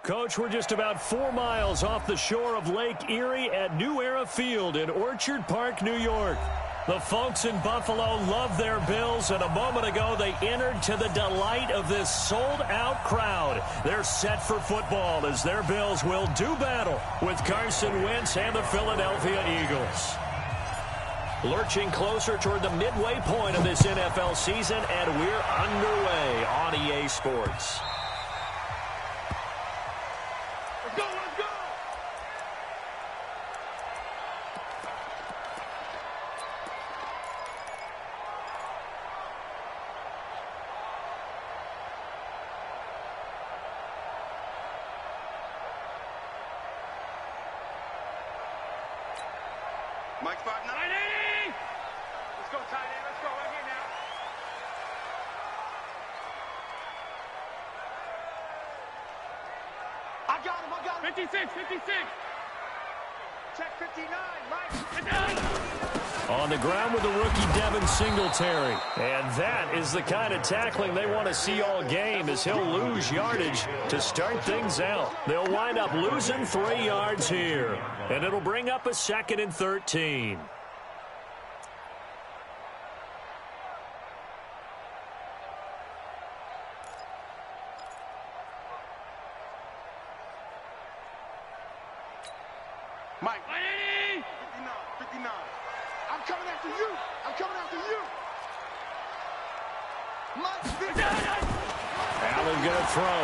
Coach, we're just about 4 miles off the shore of Lake Erie at New Era Field in Orchard Park, New York. The folks in Buffalo love their Bills, and a moment ago they entered to the delight of this sold-out crowd. They're set for football as their Bills will do battle with Carson Wentz and the Philadelphia Eagles. Lurching closer toward the midway point of this NFL season, and we're underway on EA Sports. Mike 5-9. Let's go, tight end. Let's go right here now. I got him. 56. Check 59. Mike. On the ground with the rookie Devin Singletary. And that is the kind of tackling they want to see all game, as he'll lose yardage to start things out. They'll wind up losing 3 yards here. And it'll bring up a 2nd and 13. Mike. 59. I'm coming after you. Allen going to throw.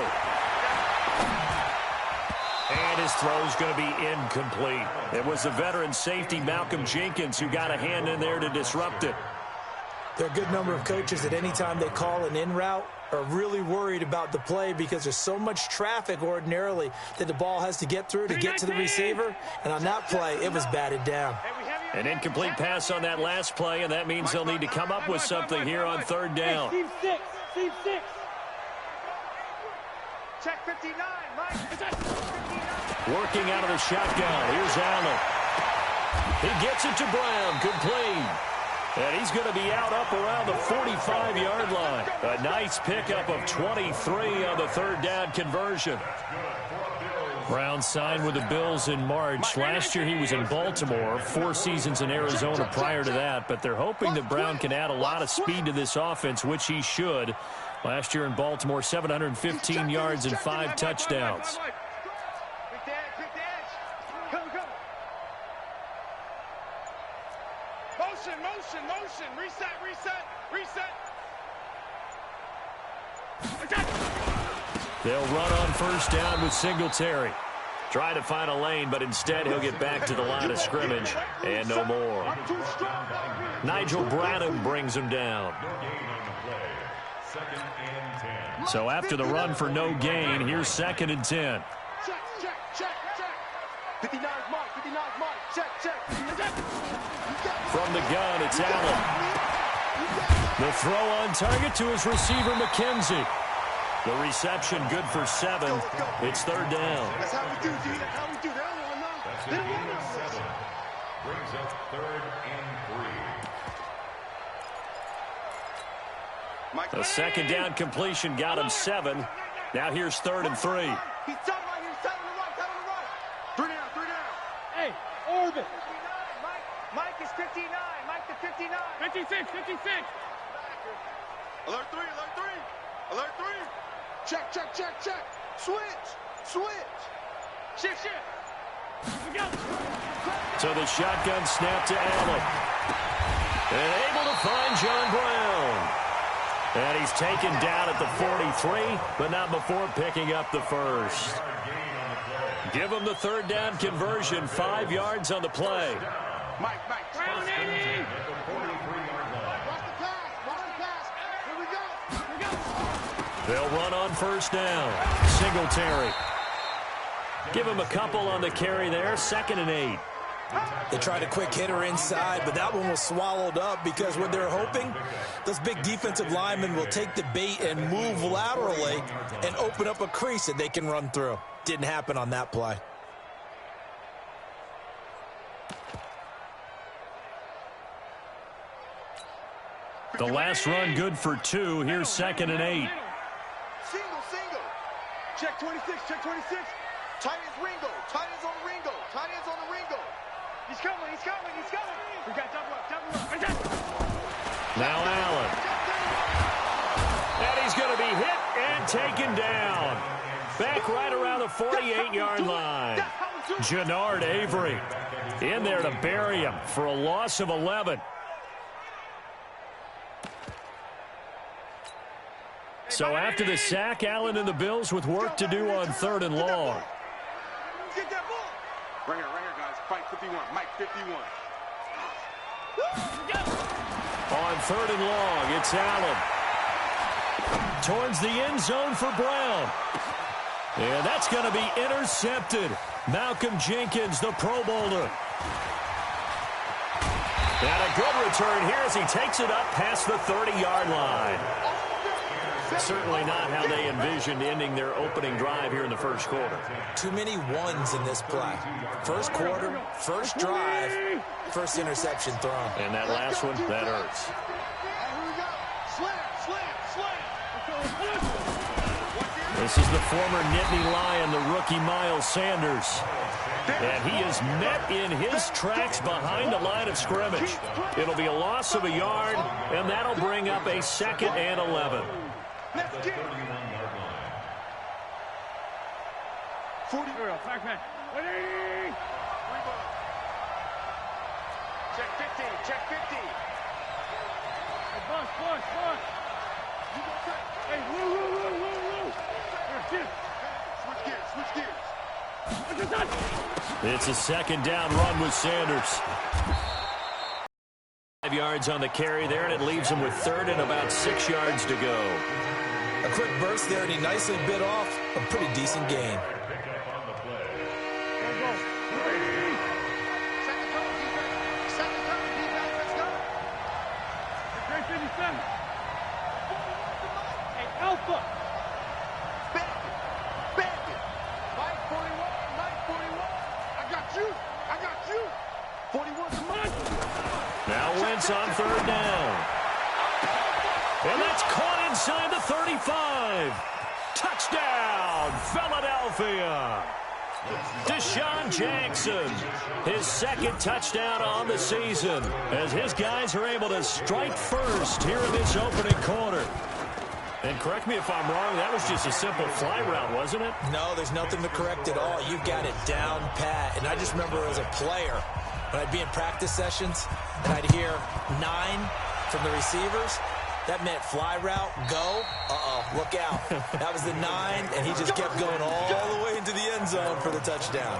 And his throw's going to be incomplete. It was the veteran safety Malcolm Jenkins who got a hand in there to disrupt it. There are a good number of coaches that any time they call an in route are really worried about the play because there's so much traffic ordinarily that the ball has to get through to get to the receiver. And on that play, it was batted down. An incomplete pass on that last play, and that means they'll need to come up with something here on 3rd down. Steve 6. Check 59, Mike. 59. Working out of the shotgun. Here's Allen. He gets it to Brown. Complete. And he's going to be out up around the 45-yard line. A nice pickup of 23 on the 3rd down conversion. Brown signed with the Bills in March. Last year he was in Baltimore, 4 seasons in Arizona prior to that. But they're hoping that Brown can add a lot of speed to this offense, which he should. Last year in Baltimore, 715 yards and 5 touchdowns. Motion. Reset. They'll run on 1st down with Singletary. Try to find a lane, but instead he'll get back to the line of scrimmage and no more. Nigel Bradham brings him down. So after the run for no gain, here's 2nd and 10. Check. 59 Mike. Check. From the gun, it's Allen. The throw on target to his receiver, McKenzie. The reception good for 7. It's 3rd down. That's how we do, dude. That's how we do. They don't want us. Brings up 3rd and 3. The 2nd down completion got him 7. Now here's 3rd and 3. He's tight on the right. 3 down. Hey, orbit. Mike is 59. Mike the 59. 56. Alert 3. Check. Switch. Shift. We go. So the shotgun snap to Allen. And able to find John Brown. And he's taken down at the 43, but not before picking up the 1st. Give him the 3rd down conversion, 5 yards on the play. Mike. Brown 80. They'll run on 1st down. Singletary. Give him a couple on the carry there. 2nd and 8. They tried a quick hitter inside, but that one was swallowed up because what they're hoping, those big defensive linemen will take the bait and move laterally and open up a crease that they can run through. Didn't happen on that play. The last run good for 2. Here's 2nd and 8. Single. Check 26, check 26. Tight ends Ringo. Tight ends on the Ringo. Tight ends on the Ringo. He's coming, he's coming, he's coming. We got double up, double up. Now Allen. And he's going to be hit and taken down. Back right around the 48-yard line. Jannard Avery in there to bury him for a loss of 11. So after the sack, Allen and the Bills with work to do on 3rd and long. Get that ball. Right here, guys. Fight 51. Mike 51. On 3rd and long, it's Allen. Towards the end zone for Brown. And that's going to be intercepted. Malcolm Jenkins, the Pro Bowler. And a good return here as he takes it up past the 30-yard line. Certainly not how they envisioned ending their opening drive here in the first quarter. Too many ones in this play. First quarter, first drive, first interception thrown. And that last one, that hurts. This is the former Nittany Lion, the rookie Miles Sanders. And he is met in his tracks behind the line of scrimmage. It'll be a loss of a yard, and that'll bring up a 2nd and 11. Let's get it. 40. Back man. 180. Check 50. Check 50. Hey, boss. Hey, woo. Here, Switch gears. It's a 2nd down run with Sanders. 5 yards on the carry there, and it leaves him with 3rd and about 6 yards to go. A quick burst there, and he nicely bit off a pretty decent gain. Hey, Alpha. Bandit. Mike 41. I got you. 41's a month. Now Wentz on 3rd down. And that's caught inside the 35. Touchdown, Philadelphia. Deshaun Jackson, his 2nd touchdown on the season, as his guys are able to strike first here in this opening quarter. And correct me if I'm wrong, that was just a simple fly route, wasn't it? No, there's nothing to correct at all. You've got it down pat. And I just remember as a player, when I'd be in practice sessions, and I'd hear 9 from the receivers, that meant fly route, go, look out. That was the 9, and he just kept going all the way into the end zone for the touchdown.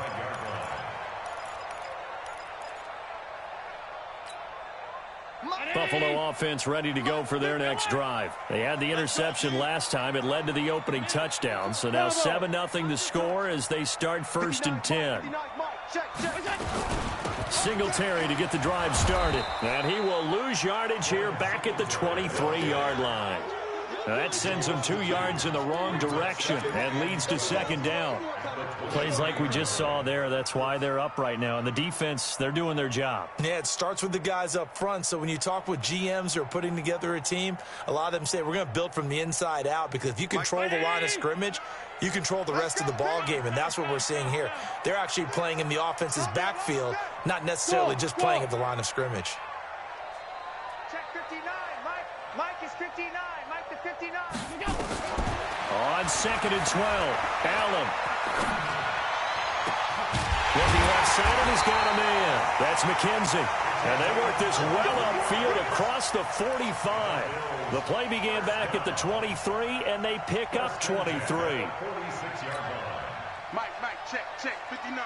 Buffalo offense ready to go for their next drive. They had the interception last time. It led to the opening touchdown. So now 7-0 the score as they start 1st and 10. Singletary to get the drive started. And he will lose yardage here back at the 23-yard line. Now that sends him 2 yards in the wrong direction and leads to 2nd down. Plays like we just saw there. That's why they're up right now. And the defense, they're doing their job. Yeah, it starts with the guys up front. So when you talk with GMs who are putting together a team, a lot of them say we're going to build from the inside out, because if you control the line of scrimmage, you control the rest of the ball game, and that's what we're seeing here. They're actually playing in the offense's backfield, not necessarily just playing at the line of scrimmage. Check 59. Mike is 59. Mike to 59. On 2nd and 12, Allen. Looking left side, and he's got a man. That's McKenzie. And they work this well upfield across the 45. The play began back at the 23, and they pick up 23. Mike, check. 59.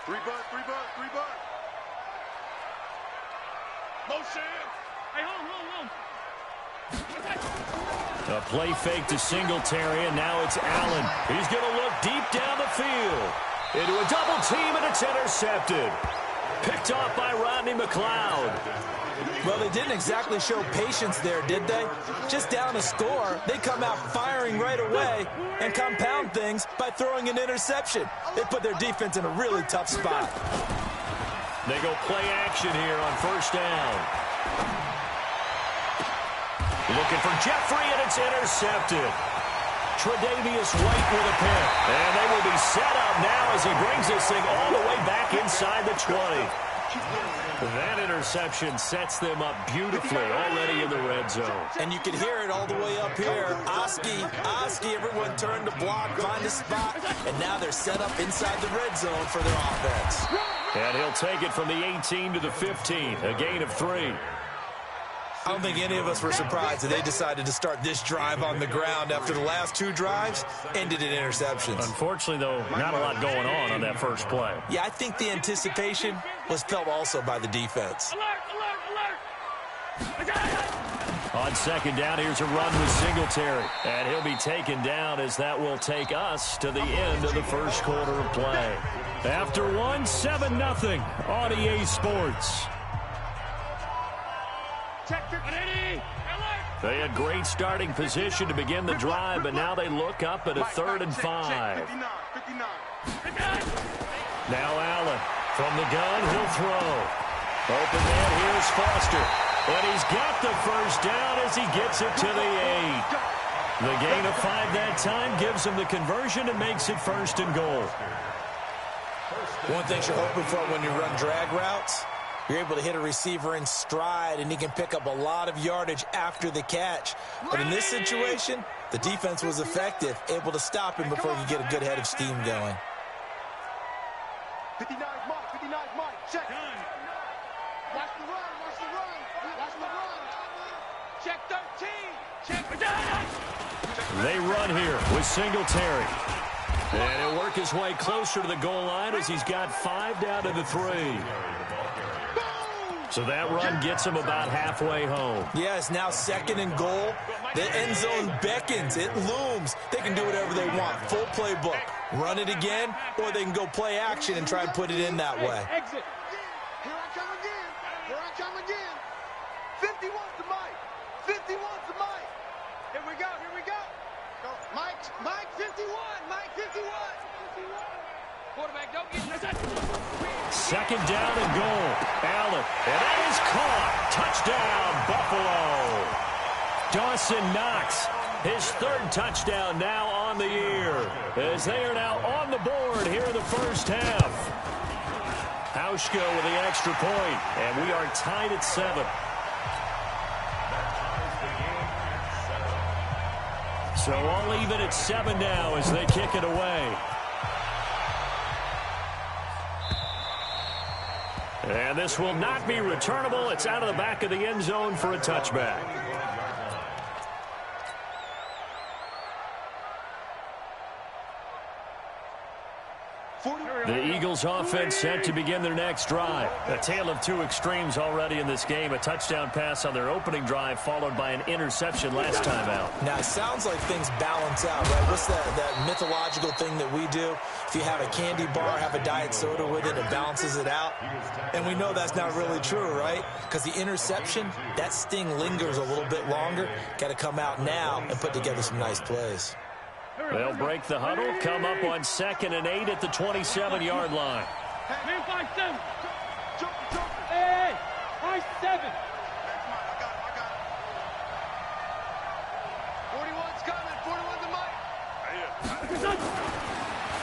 3 bud. Motion. Hey, hold. A play fake to Singletary, and now it's Allen. He's going to look deep down the field. Into a double team, and it's intercepted. Picked off by Rodney McLeod. Well, they didn't exactly show patience there, did they? Just down a score, they come out firing right away and compound things by throwing an interception. They put their defense in a really tough spot. They go play action here on 1st down. Looking for Jeffrey, and it's intercepted. Tre'Davious White with a pick. And they will be set up now as he brings this thing all the way back inside the 20. That interception sets them up beautifully already in the red zone. And you can hear it all the way up here. Oski, everyone turned to block, find a spot, and now they're set up inside the red zone for their offense. And he'll take it from the 18 to the 15, a gain of 3. I don't think any of us were surprised that they decided to start this drive on the ground after the last 2 drives ended in interceptions. Unfortunately, though, not a lot going on that first play. Yeah, I think the anticipation was felt also by the defense. On second down, here's a run with Singletary. And he'll be taken down as that will take us to the end of the first quarter of play. After 7-0 on EA Sports. They had great starting position to begin the drive, but now they look up at a 3rd and 5. Now Allen from the gun, he'll throw. Open man, here's Foster. And he's got the first down as he gets it to the 8. The gain of 5 that time gives him the conversion and makes it 1st and goal. One thing you're hoping for when you run drag routes, you're able to hit a receiver in stride, and he can pick up a lot of yardage after the catch. But in this situation, the defense was effective, able to stop him before he could get a good head of steam going. 59 Mike, check. Watch the run, watch the run, watch the run. Check 13, check. They run here with Singletary. And he'll work his way closer to the goal line as he's got 5 down to the 3. So that run gets him about halfway home. Yeah, it's now 2nd and goal. The end zone beckons. It looms. They can do whatever they want. Full playbook. Run it again, or they can go play action and try and put it in that way. Exit. Here I come again. Here I come again. 51 to Mike. 51 to Mike. Here we go. Here we go. Mike 51. Mike 51. Quarterback, don't get that. 2nd down and goal. Allen. And that is caught. Touchdown, Buffalo. Dawson Knox, his 3rd touchdown now on the year, as they are now on the board here in the first half. Hauschka with the extra point, and we are tied at 7. So all even at 7 now as they kick it away. And this will not be returnable. It's out of the back of the end zone for a touchback. The Eagles offense set to begin their next drive. A tale of 2 extremes already in this game. A touchdown pass on their opening drive followed by an interception last time out. Now, it sounds like things balance out, right? What's that mythological thing that we do? If you have a candy bar, have a diet soda with it, it balances it out. And we know that's not really true, right? Because the interception, that sting lingers a little bit longer. Got to come out now and put together some nice plays. They'll break the huddle, come up on 2nd and 8 at the 27-yard line. Man 5-7. Hey, 5-7. 41's coming. 41 to Mike.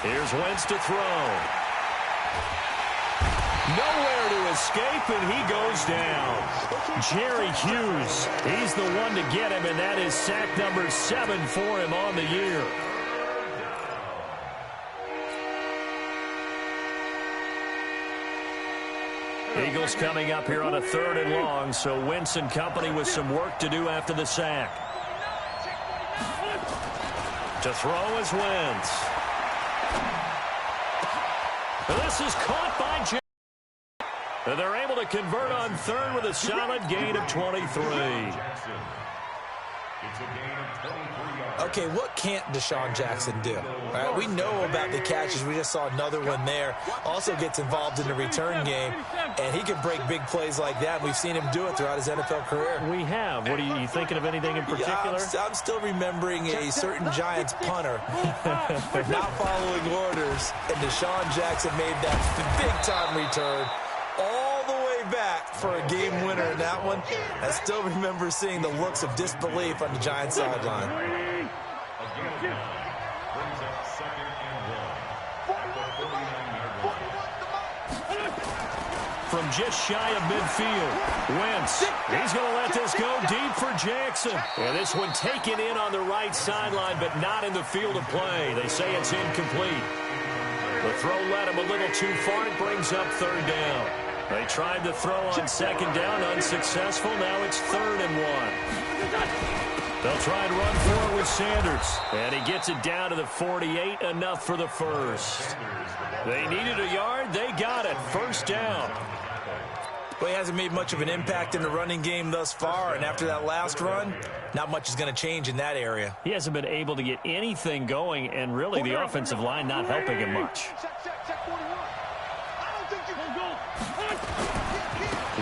Here's Wentz to throw. Nowhere to escape, and he goes down. Jerry Hughes, he's the one to get him, and that is sack number 7 for him on the year. Eagles coming up here on a 3rd and long, so Wentz and company with some work to do after the sack. To throw is Wentz. This is caught by Jerry. And they're able to convert on 3rd with a solid gain of 23. Okay, what can't Deshaun Jackson do? All right, we know about the catches. We just saw another one there. Also gets involved in the return game, and he can break big plays like that. We've seen him do it throughout his NFL career. We have. What are you thinking of anything in particular? Yeah, I'm still remembering a certain Giants punter not following orders, and Deshaun Jackson made that big-time return all the way back for a game winner in that one. I still remember seeing the looks of disbelief on the Giants sideline. Brings up second and 1. At the 49-yard line. From just shy of midfield, Wentz, he's going to let this go deep for Jackson. And this one taken in on the right sideline, but not in the field of play. They say it's incomplete. The throw led him a little too far. It brings up third down. They tried to throw on second down, unsuccessful. Now it's 3rd and 1. They'll try and run for it with Sanders. And he gets it down to the 48, enough for the first. They needed a yard. They got it. First down. Well, he hasn't made much of an impact in the running game thus far, and after that last run, not much is going to change in that area. He hasn't been able to get anything going, and really the offensive line not helping him much.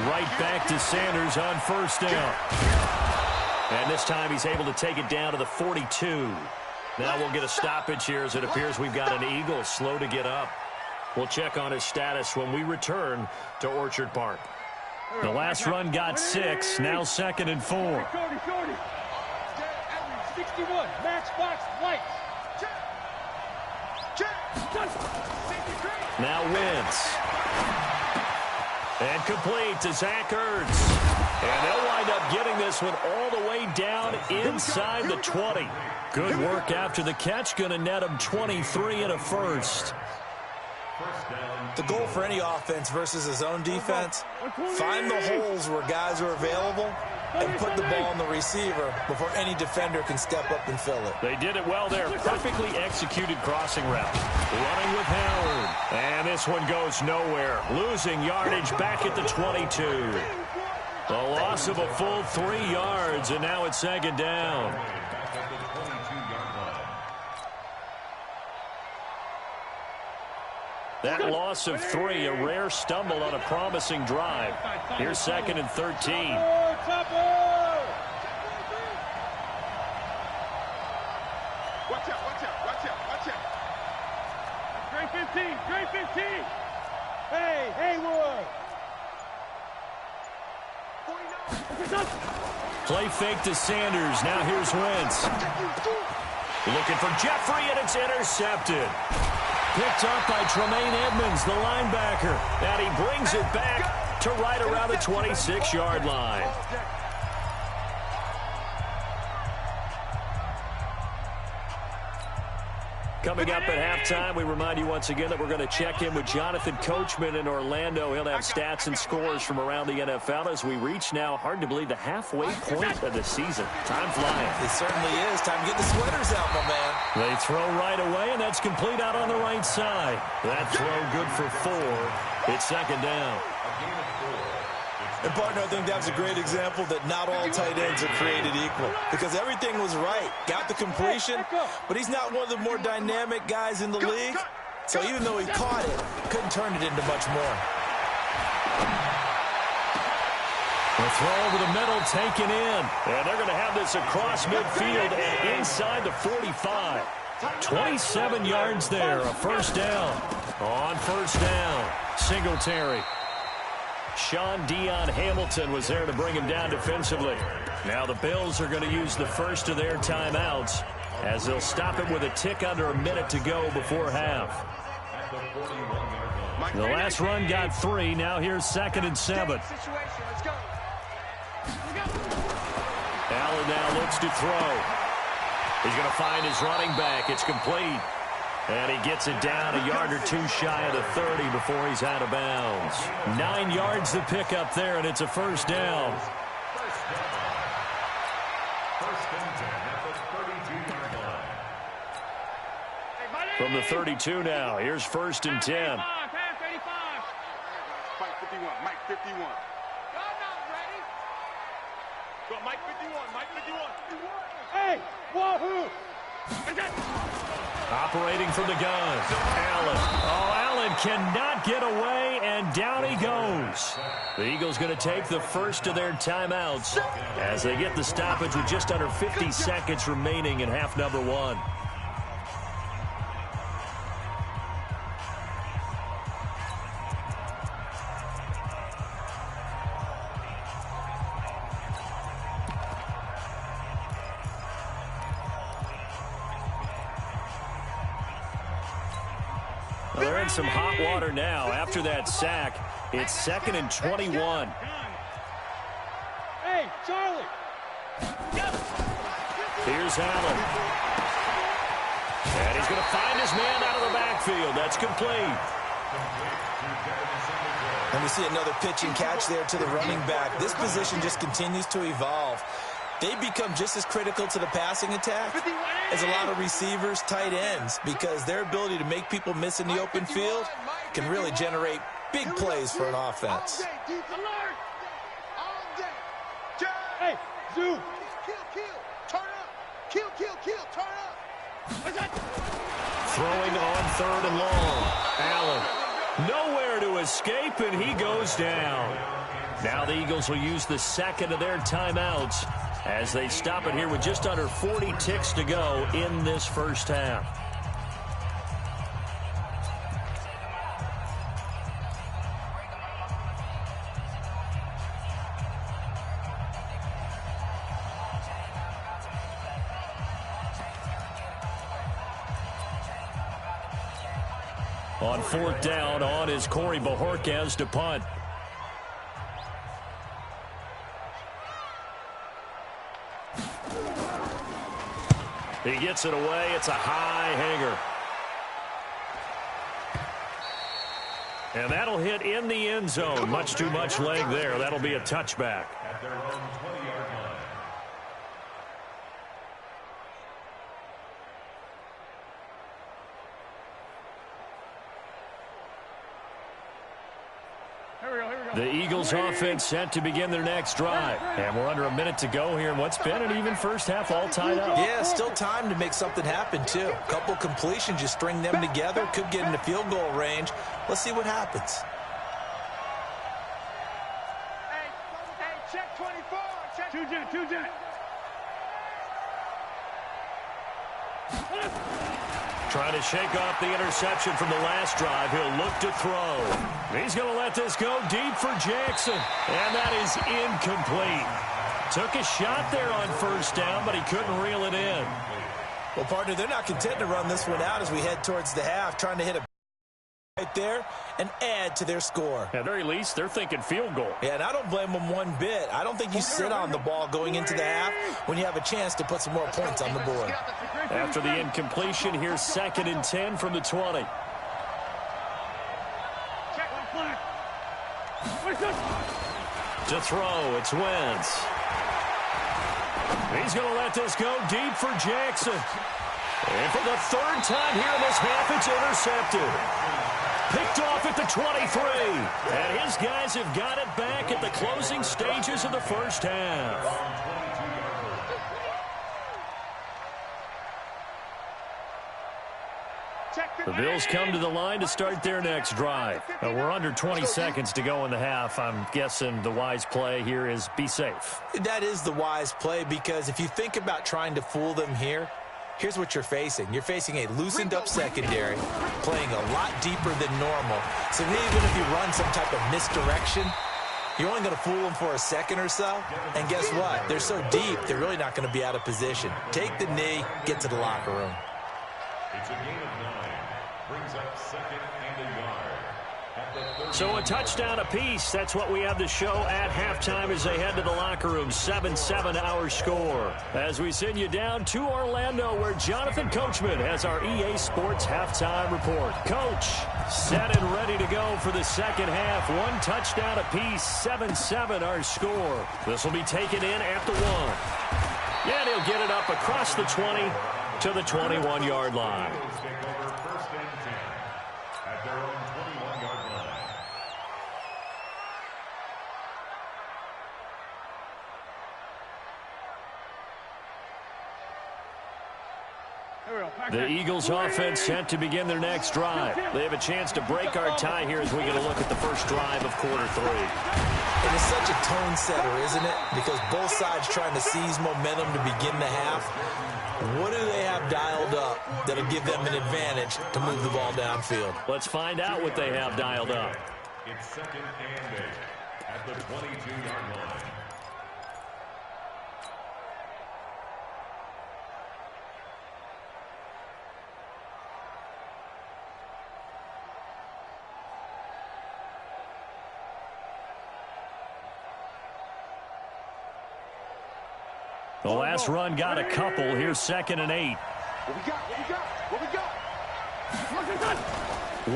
Right back to Sanders on first down. And this time he's able to take it down to the 42. Now we'll get a stoppage here as it appears we've got an Eagle slow to get up. We'll check on his status when we return to Orchard Park. The last run got 6, now 2nd and 4. 61, matchbox lights. Now Wentz. And complete to Zach Ertz. And they'll wind up getting this one all the way down inside the 20. Good work after the catch. Going to net him 23 and a first. The goal for any offense versus his own defense, find the holes where guys are available and put the ball on the receiver before any defender can step up and fill it. They did it well there. Perfectly executed crossing route. Running with Howard. And this one goes nowhere. Losing yardage back at the 22. A loss of a full 3 yards, and now it's 2nd down. That loss of 3, a rare stumble on a promising drive. Here's 2nd and 13. Watch out. Great 15. Hey, Haywood. Play fake to Sanders. Now here's Wentz. Looking for Jeffrey, and it's intercepted. Picked up by Tremaine Edmonds, the linebacker. And he brings it back to right around the 26-yard line. Coming up at halftime, we remind you once again that we're going to check in with Jonathan Coachman in Orlando. He'll have stats and scores from around the NFL as we reach now, hard to believe, the halfway point of the season. Time flying. It certainly is. Time to get the sweaters out, my man. They throw right away, and that's complete out on the right side. That throw good for 4. It's 2nd down. And, partner, I think that's a great example that not all tight ends are created equal because everything was right. Got the completion, but he's not one of the more dynamic guys in the league. So even though he caught it, couldn't turn it into much more. The throw over the middle taken in. And they're going to have this across midfield and inside the 45. 27 yards there, a first down. On first down, Singletary. Sean Dion Hamilton was there to bring him down defensively. Now the Bills are going to use the first of their timeouts as they'll stop it with a tick under a minute to go before half. The last run got 3. Now here's 2nd and 7. Allen now looks to throw. He's going to find his running back. It's complete. And he gets it down a yard or 2 shy of the 30 before he's out of bounds. 9 yards to pick up there, and it's a first down. From the 32 now, here's 1st and 10. Mike 51. Y'all not ready? Go, Mike 51. Hey, wahoo! Operating from the gun, Allen. Oh, Allen cannot get away, and down he goes. The Eagles going to take the first of their timeouts as they get the stoppage with just under 50 seconds remaining in half number 1. some hot water now after that sack. It's 2nd and 21. Hey, Charlie. Here's Allen. And he's going to find his man out of the backfield. That's complete. And we see another pitch and catch there to the running back. This position just continues to evolve. They become just as critical to the passing attack as a lot of receivers, tight ends, because their ability to make people miss in the open field can really generate big plays for an offense. Hey, Zoo. Turn up. Kill, turn up. Throwing on 3rd and long. Allen. Nowhere to escape, and he goes down. Now the Eagles will use the 2nd of their timeouts as they stop it here with just under 40 ticks to go in this first half. On 4th down, on is Corey Bajorquez to punt. He gets it away. It's a high hanger. And that'll hit in the end zone. Much too much leg there. That'll be a touchback. At their own 20-yard line. The Eagles offense set to begin their next drive. And we're under a minute to go here in what's been an even first half, all tied up. Yeah, still time to make something happen, too. A couple completions, you string them together, could get into field goal range. Let's see what happens. Hey, check 24. Check. Two jet. Trying to shake off the interception from the last drive. He'll look to throw. He's going to let this go deep for Jackson. And that is incomplete. Took a shot there on 1st down, but he couldn't reel it in. Well, partner, they're not content to run this one out as we head towards the half, trying to hit a right there and add to their score. At the very least, they're thinking field goal. Yeah, and I don't blame them one bit. I don't think you sit on the ball going into the half when you have a chance to put some more points on the board. After the incompletion, here's 2nd and 10 from the 20. To throw, it's Wentz. He's going to let this go deep for Jackson. And for the 3rd time here in this half, it's intercepted. Picked off at the 23. And his guys have got it back at the closing stages of the first half. The Bills come to the line to start their next drive. We're under 20 seconds to go in the half. I'm guessing the wise play here is be safe. That is the wise play, because if you think about trying to fool them here, here's what you're facing. You're facing a loosened up secondary, playing a lot deeper than normal. So even if you run some type of misdirection, you're only going to fool them for a second or so. And guess what? They're so deep, they're really not going to be out of position. Take the knee, get to the locker room. It's a gain of 9. Brings up 2nd and a yard. So a touchdown apiece. That's what we have to show at halftime as they head to the locker room. 7-7 our score. As we send you down to Orlando, where Jonathan Coachman has our EA Sports halftime report. Coach, set and ready to go for the second half. 1 touchdown apiece. 7-7 our score. This will be taken in at the 1. And he'll get it up across the 20 to the 21-yard line. The Eagles offense set to begin their next drive. They have a chance to break our tie here as we get a look at the first drive of quarter 3. And it's such a tone setter, isn't it? Because both sides trying to seize momentum to begin the half. What do they have dialed up that'll give them an advantage to move the ball downfield? Let's find out what they have dialed up. It's 2nd and 8 at the 22-yard line. The last run got a couple. Here's 2nd and 8. What we got? What we got? What we got?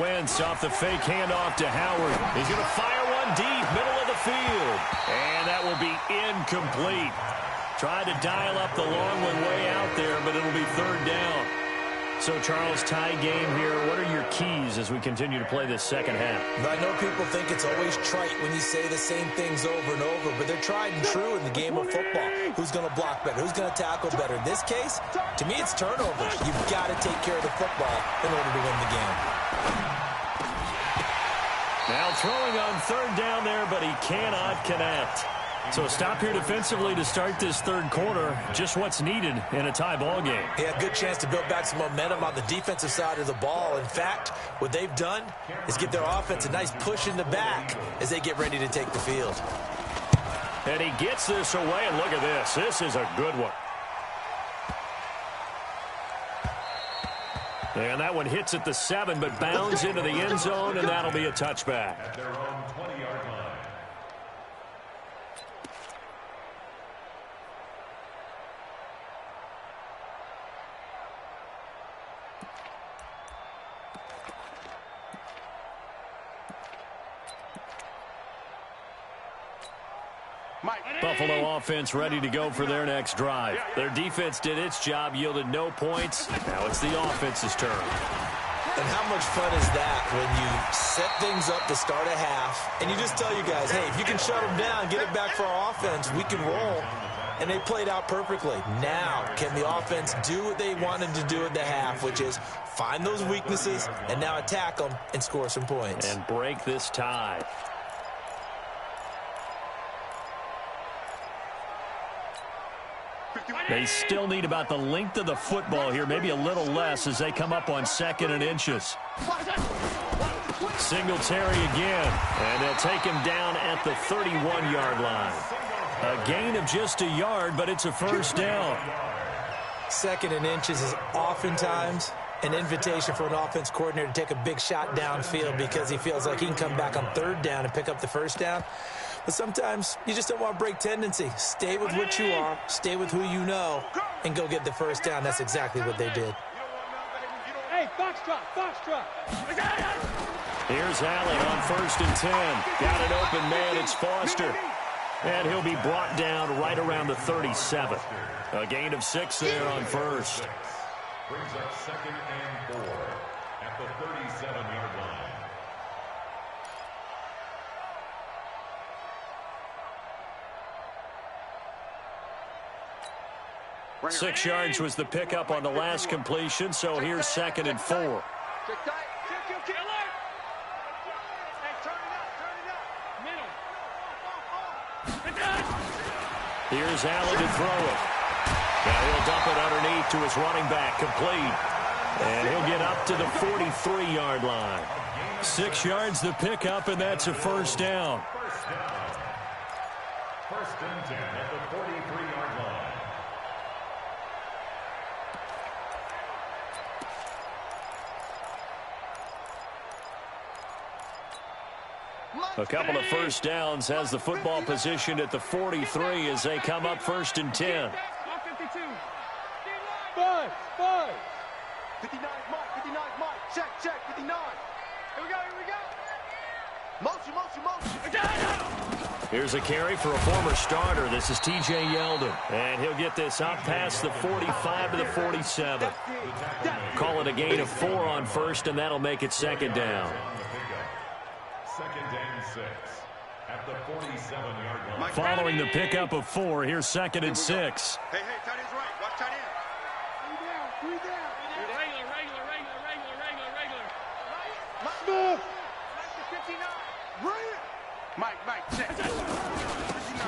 Wentz off the fake handoff to Howard. He's going to fire one deep, middle of the field. And that will be incomplete. Tried to dial up the long one way out there, but it'll be 3rd down. So, Charles, tie game here. What are your keys as we continue to play this second half? I know people think it's always trite when you say the same things over and over, but they're tried and true in the game of football. Who's going to block better? Who's going to tackle better? In this case, to me, it's turnovers. You've got to take care of the football in order to win the game. Now throwing on 3rd down there, but he cannot connect. So stop here defensively to start this 3rd quarter. Just what's needed in a tie ball game. Yeah, good chance to build back some momentum on the defensive side of the ball. In fact, what they've done is give their offense a nice push in the back as they get ready to take the field. And he gets this away, and look at this. This is a good one. And that one hits at the 7, but bounds into the end zone, and that'll be a touchback. At their own 20-yard line. Buffalo offense ready to go for their next drive. Their defense did its job, yielded no points. Now it's the offense's turn. And how much fun is that when you set things up to start a half, and you just tell you guys, hey, if you can shut them down, get it back for our offense, we can roll. And they played out perfectly. Now, can the offense do what they wanted to do at the half, which is find those weaknesses and now attack them and score some points. And break this tie. They still need about the length of the football here, maybe a little less as they come up on 2nd and inches. Singletary again, and they'll take him down at the 31-yard line. A gain of just a yard, but it's a 1st down. 2nd and inches is oftentimes an invitation for an offense coordinator to take a big shot downfield because he feels like he can come back on 3rd down and pick up the 1st down. But sometimes you just don't want to break tendency. Stay with what you are, stay with who you know, and go get the 1st down. That's exactly what they did. Hey, foxtrot, foxtrot. Here's Allen on 1st and 10. Got an open man, it's Foster. And he'll be brought down right around the 37. A gain of 6 there on 1st. Brings up 2nd and 4 at the 37-yard line. 6 yards was the pickup on the last completion, so here's 2nd and 4. Here's Allen to throw it. Now he'll dump it underneath to his running back, complete. And he'll get up to the 43-yard line. 6 yards the pickup, and that's a 1st down. 1st and 10 at the 43-yard line. A couple of 1st downs has the football positioned at the 43 as they come up 1st and 10. 5. 59, Mike. Check, 59. Here we go. Motion. Here's a carry for a former starter. This is T.J. Yeldon. And he'll get this up past the 45 to the 47. Call it a gain of 4 on 1st, and that'll make it 2nd down. 2nd and 6 at the 47-yard line. Following the pickup of 4, here's 2nd and 6. Hey, tight end's right. Watch tight end. 3 down. Smith. Mike, check.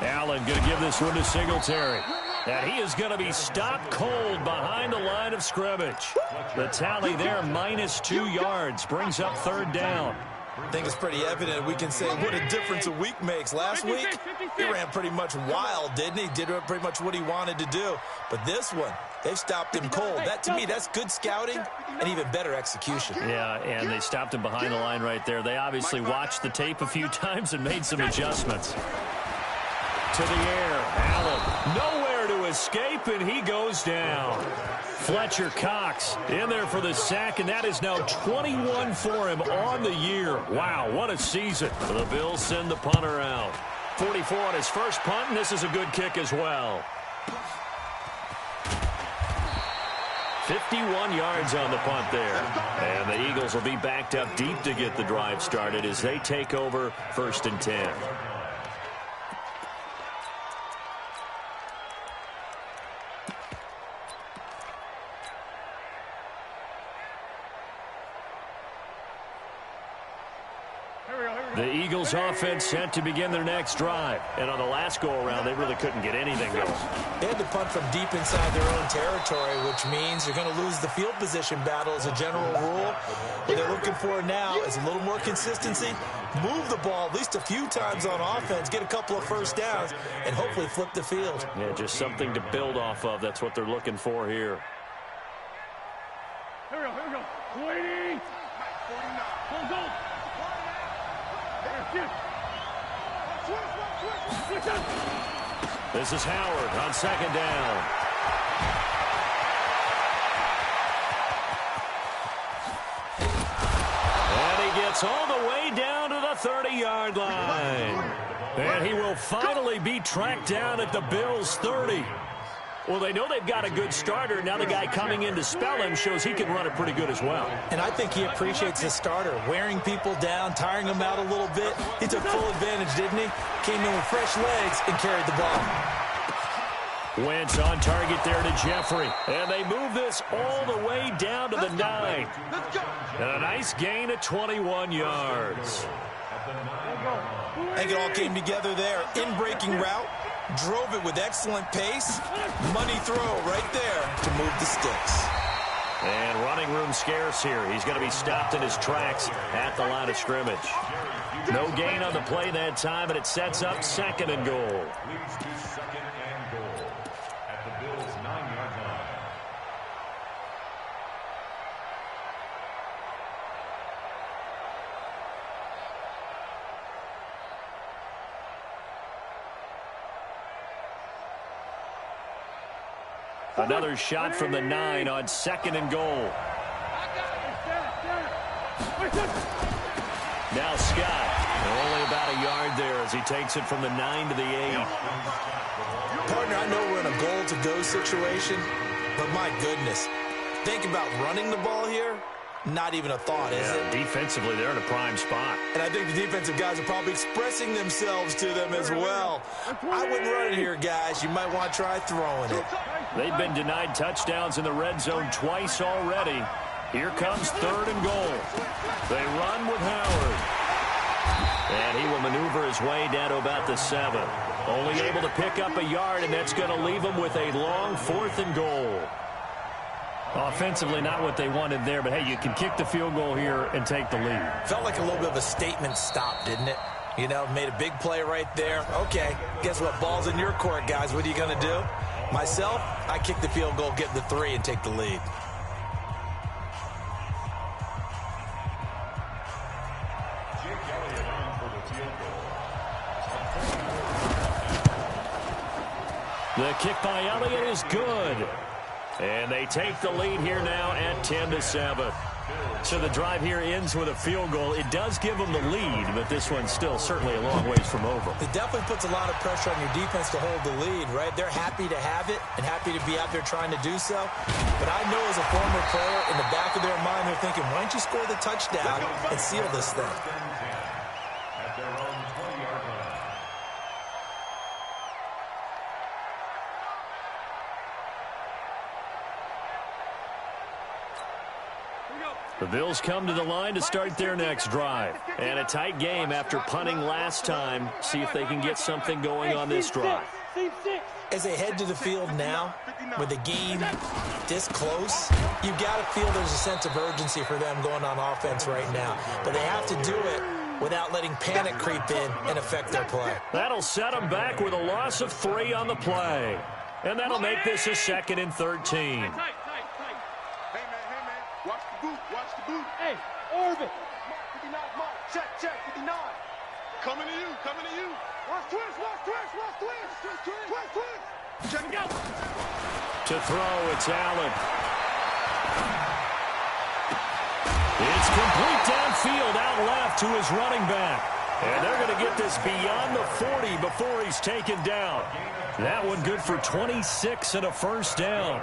Allen going to give this one to Singletary. And he is going to be stopped cold behind the line of scrimmage. The tally there, -2 yards, brings up 3rd down. I think it's pretty evident we can say what a difference a week makes. Last week, he ran pretty much wild, didn't he? Did pretty much what he wanted to do. But this one, they've stopped him cold. That, to me, that's good scouting and even better execution. Yeah, and they stopped him behind the line right there. They obviously watched the tape a few times and made some adjustments. To the air, Allen, nowhere to escape, and he goes down. Fletcher Cox in there for the sack, and that is now 21 for him on the year. Wow, what a season. The Bills send the punter out. 44 on his first punt, and this is a good kick as well. 51 yards on the punt there. And the Eagles will be backed up deep to get the drive started as they take over 1st and 10. The Eagles offense set to begin their next drive. And on the last go-around, they really couldn't get anything going. They had to punt from deep inside their own territory, which means you're going to lose the field position battle as a general rule. What they're looking for now is a little more consistency, move the ball at least a few times on offense, get a couple of first downs, and hopefully flip the field. Yeah, just something to build off of. That's what they're looking for here. Here we go. 20. 49. Go. This is Howard on 2nd down. And he gets all the way down to the 30-yard line. And he will finally be tracked down at the Bills' 30. Well, they know they've got a good starter. Now the guy coming in to spell him shows he can run it pretty good as well. And I think he appreciates his starter, wearing people down, tiring them out a little bit. He took full advantage, didn't he? Came in with fresh legs and carried the ball. Wentz on target there to Jeffrey. And they move this all the way down to the 9. And a nice gain of 21 yards. I think it all came together there. In-breaking route. Drove it with excellent pace. Money throw right there to move the sticks. And running room scarce here. He's going to be stopped in his tracks at the line of scrimmage. No gain on the play that time, and it sets up 2nd and goal. Leads to 2nd and goal at the Bills' 9-yard line. Another shot from the 9 on 2nd and goal. Now Scott, only about a yard there as he takes it from the 9 to the 8. Partner, I know we're in a goal-to-go situation, but my goodness, think about running the ball here. Not even a thought, is it? Defensively, they're in a prime spot. And I think the defensive guys are probably expressing themselves to them as well. I wouldn't run it here, guys. You might want to try throwing it. They've been denied touchdowns in the red zone twice already. Here comes 3rd and goal. They run with Howard. And he will maneuver his way down to about the 7. Only able to pick up a yard, and that's going to leave him with a long 4th and goal. Offensively, not what they wanted there, but hey, you can kick the field goal here and take the lead. Felt like a little bit of a statement stop, didn't it? You know, made a big play right there. Okay, guess what? Ball's in your court, guys. What are you going to do? Myself, I kick the field goal, get the 3, and take the lead. The kick by Elliott is good. And they take the lead here now at 10-7. So the drive here ends with a field goal. It does give them the lead, but this one's still certainly a long ways from over. It definitely puts a lot of pressure on your defense to hold the lead, right? They're happy to have it and happy to be out there trying to do so. But I know as a former player, in the back of their mind, they're thinking, why don't you score the touchdown and seal this thing? At their own 20-yard line. The Bills come to the line to start their next drive. And a tight game after punting last time. See if they can get something going on this drive. As they head to the field now, with the game this close, you've got to feel there's a sense of urgency for them going on offense right now. But they have to do it without letting panic creep in and affect their play. That'll set them back with a loss of 3 on the play. And that'll make this a 2nd and 13. Watch the boot, watch the boot. Hey, Orbit. Mark, 59, Mark. Check, 59. Coming to you, coming to you. Watch twist, watch twist, watch twist. Twist. To throw, it's Allen. It's complete downfield, out left to his running back. And they're going to get this beyond the 40 before he's taken down. That one good for 26 and a first down.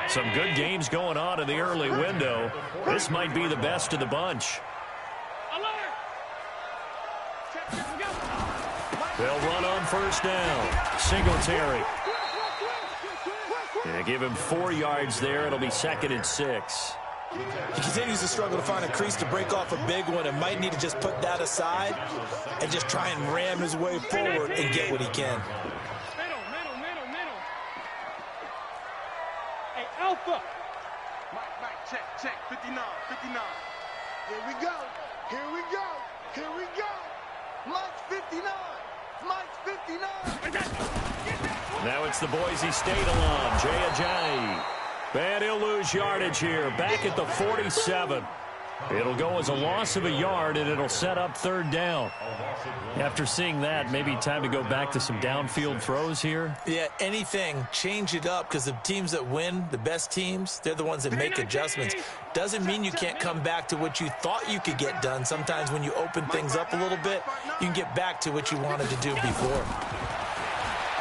Some good games going on in the early window. This might be the best of the bunch. They'll run on first down. Singletary. Yeah, give him 4 yards there. It'll be 2nd and 6. He continues to struggle to find a crease to break off a big one and might need to just put that aside and just try and ram his way forward and get what he can. Middle. Hey, Alpha. Mike, check. 59. Here we go. Mike's 59. Now it's the Boise State alum, Jay Ajayi. And he'll lose yardage here, back at the 47. It'll go as a loss of a yard, and it'll set up 3rd down. After seeing that, maybe time to go back to some downfield throws here. Yeah, anything, change it up, because the teams that win, the best teams, they're the ones that make adjustments. Doesn't mean you can't come back to what you thought you could get done. Sometimes when you open things up a little bit, you can get back to what you wanted to do before.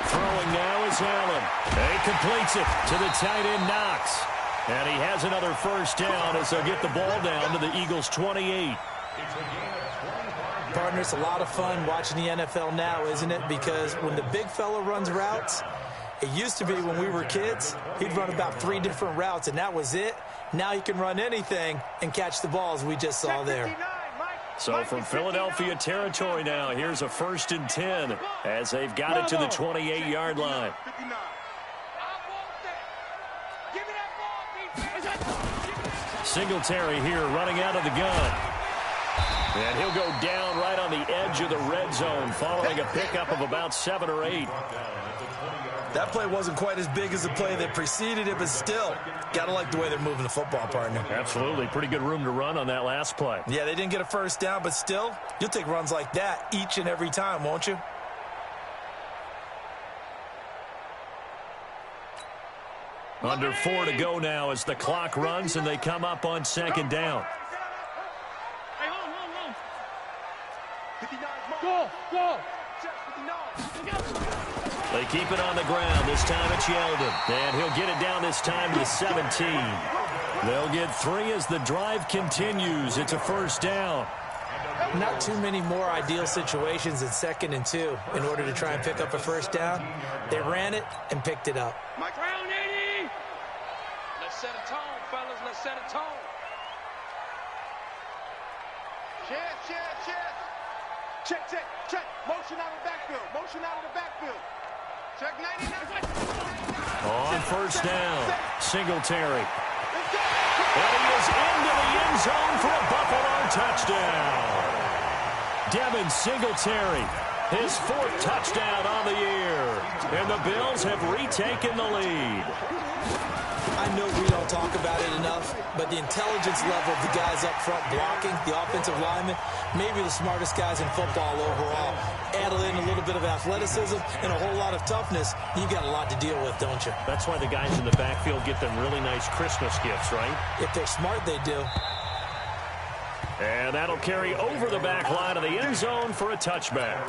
Throwing now is Allen. He completes it to the tight end, Knox. And he has another first down as they'll get the ball down to the Eagles' 28. Partner, it's a lot of fun watching the NFL now, isn't it? Because when the big fella runs routes, it used to be when we were kids, he'd run about 3 different routes, and that was it. Now he can run anything and catch the balls we just saw there. So from Philadelphia territory now, here's a 1st and 10 as they've got it to the 28-yard line. Singletary here running out of the gun. And he'll go down right on the edge of the red zone following a pickup of about 7 or 8. That play wasn't quite as big as the play that preceded it, but still, got to like the way they're moving the football, partner. Absolutely. Pretty good room to run on that last play. Yeah, they didn't get a first down, but still, you'll take runs like that each and every time, won't you? Under 4 to go now as the clock runs and they come up on 2nd down. Hey, hold. Go. They keep it on the ground. This time it's Yeldon. And he'll get it down this time to the 17. They'll get 3 as the drive continues. It's a first down. Not too many more ideal situations in 2nd and 2 in order to try and pick up a first down. They ran it and picked it up. Round 80. Let's set a tone, fellas. Let's set a tone. Check. Motion out of the backfield. Check 99. On first down, Singletary. And he is into the end zone for a Buffalo touchdown. Devin Singletary, his 4th touchdown on the year. And the Bills have retaken the lead. I know we don't talk about it enough, but the intelligence level of the guys up front blocking, the offensive linemen, maybe the smartest guys in football overall. Add in a little bit of athleticism and a whole lot of toughness, you got a lot to deal with, don't you? That's why the guys in the backfield get them really nice Christmas gifts, right? If they're smart, they do. And that'll carry over the back line of the end zone for a touchback.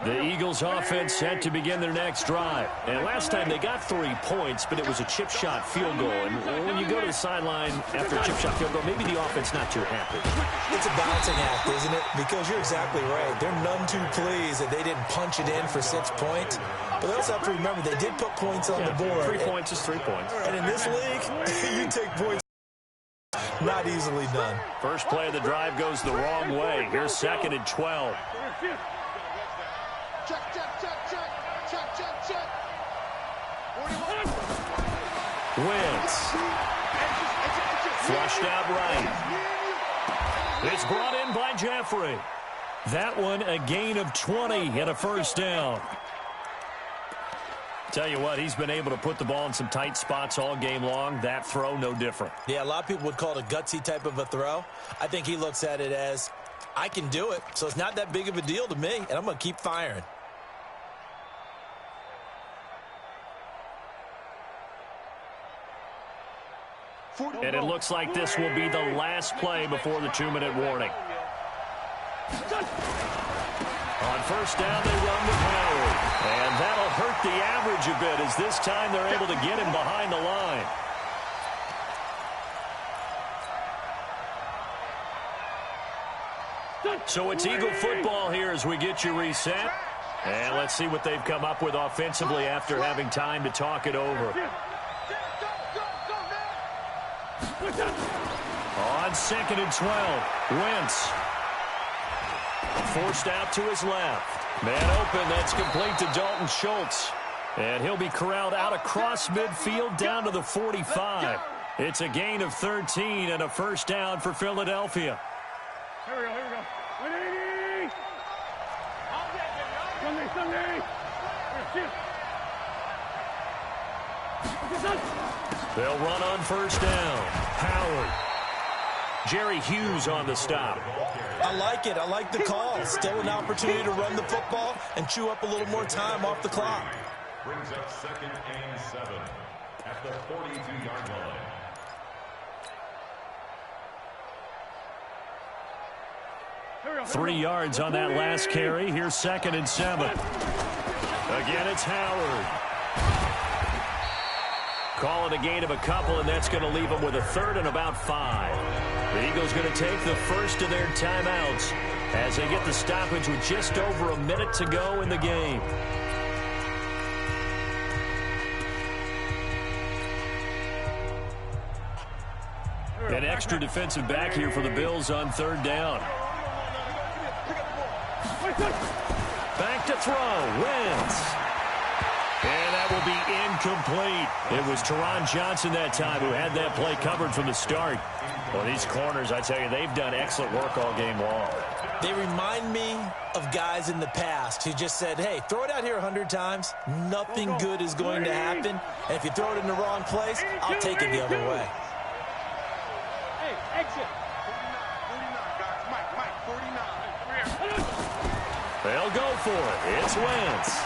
The Eagles offense set to begin their next drive. And last time they got 3 points, but it was a chip shot field goal. And when you go to the sideline after a chip shot field goal, maybe the offense not too happy. It's a balancing act, isn't it? Because you're exactly right. They're none too pleased that they didn't punch it in for 6 points. But they also have to remember they did put points on the board. 3 points is 3 points. And in this league, you take points. Not easily done. First play of the drive goes the wrong way. Here's 2nd and 12. Check. Wentz. Flushed out right. It's brought in by Jeffrey. That one a gain of 20 and a first down. Tell you what, he's been able to put the ball in some tight spots all game long. That throw, no different. Yeah, a lot of people would call it a gutsy type of a throw. I think he looks at it as, I can do it, so it's not that big of a deal to me, and I'm going to keep firing. And it looks like this will be the last play before the 2-minute warning. On first down, they run with Howard. And that'll hurt the average a bit as this time they're able to get him behind the line. So it's Eagle football here as we get you reset. And let's see what they've come up with offensively after having time to talk it over. On 2nd and 12, Wentz. Forced out to his left. Man open, that's complete to Dalton Schultz. And he'll be corralled out across midfield down to the 45. It's a gain of 13 and a first down for Philadelphia. Here we go, here we go. 180! Sunday! They'll run on first down. Howard. Jerry Hughes on the stop. I like it. I like the call. Still an opportunity to run the football and chew up a little more time off the clock. Brings up 2nd and 7 at the 42-yard line. Here 3 yards on that last carry. Here's 2nd and 7. Again, it's Howard. Call it a gain of a couple, and that's going to leave them with a 3rd and about 5. The Eagles going to take the first of their timeouts as they get the stoppage with just over a minute to go in the game. An extra defensive back here for the Bills on 3rd down. Back to throw. Wentz. And that will be incomplete. It was Teron Johnson that time who had that play covered from the start. Well, these corners, I tell you, they've done excellent work all game long. They remind me of guys in the past who just said, hey, throw it out here 100 times. Nothing good is going to happen. And if you throw it in the wrong place, I'll take it the other way. Hey, exit. 49, guys. Mike, 49. They'll go for it. It's Wentz.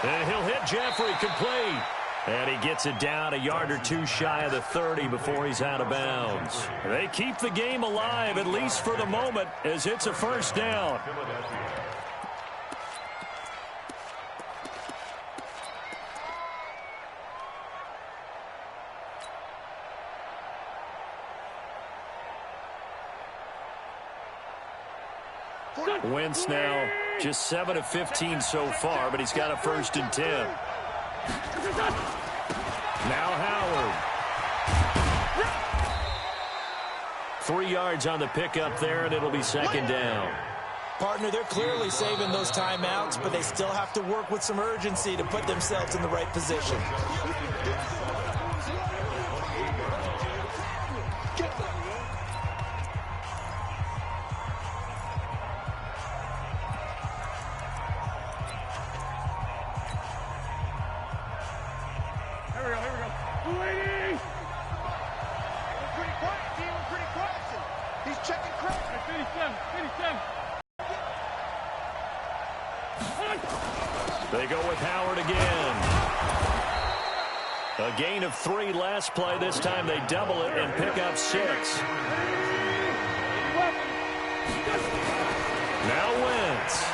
And he'll hit Jeffrey complete. And he gets it down a yard or two shy of the 30 before he's out of bounds. They keep the game alive, at least for the moment, as it's a first down. Wentz now just 7 of 15 so far, but he's got a 1st and 10. Now Howard. 3 yards on the pickup there, and it'll be 2nd down. Partner, they're clearly saving those timeouts, but they still have to work with some urgency to put themselves in the right position. They go with Howard again. A gain of 3 last play. This time they double it and pick up 6. Now Wentz.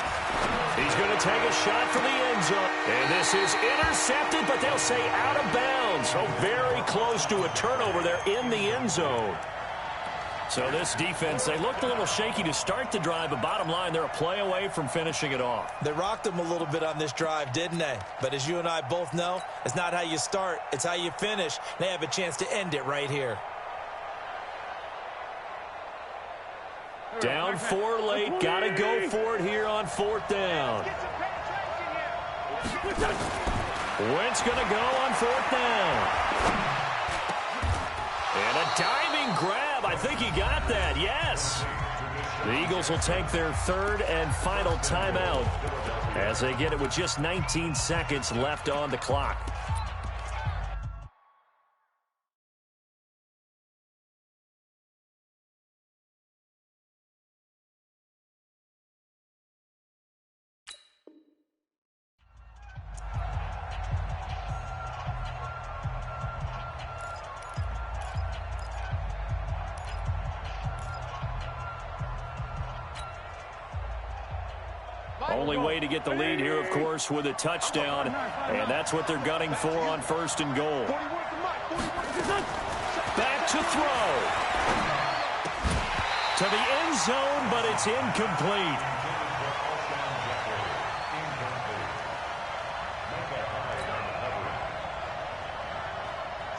He's going to take a shot for the end zone. And this is intercepted, but they'll say out of bounds. So very close to a turnover there in the end zone. So this defense, they looked a little shaky to start the drive, but bottom line, they're a play away from finishing it off. They rocked them a little bit on this drive, didn't they? But as you and I both know, it's not how you start, it's how you finish. They have a chance to end it right here. Down 4 late, got to go for it here on 4th down. Wentz going to go on 4th down. And a diving grab. I think he got that. Yes. The Eagles will take their 3rd and final timeout as they get it with just 19 seconds left on the clock. Only way to get the lead here, of course, with a touchdown, and that's what they're gunning for on 1st and goal. Back to throw. To the end zone, but it's incomplete.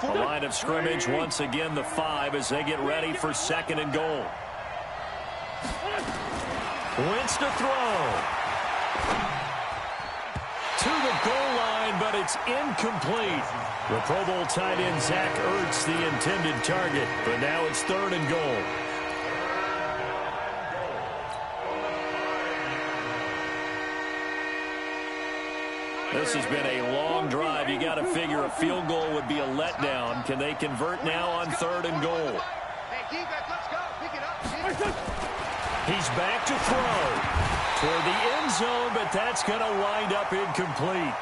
The line of scrimmage, once again, the 5 as they get ready for 2nd and goal. Wentz to throw. To the goal line, but it's incomplete. The Pro Bowl tight end Zach Ertz, the intended target, but now it's 3rd and goal. This has been a long drive. You got to figure a field goal would be a letdown. Can they convert now on 3rd and goal? Hey, defense, let's go. Pick it up. He's back to throw toward the end zone, but that's going to wind up incomplete.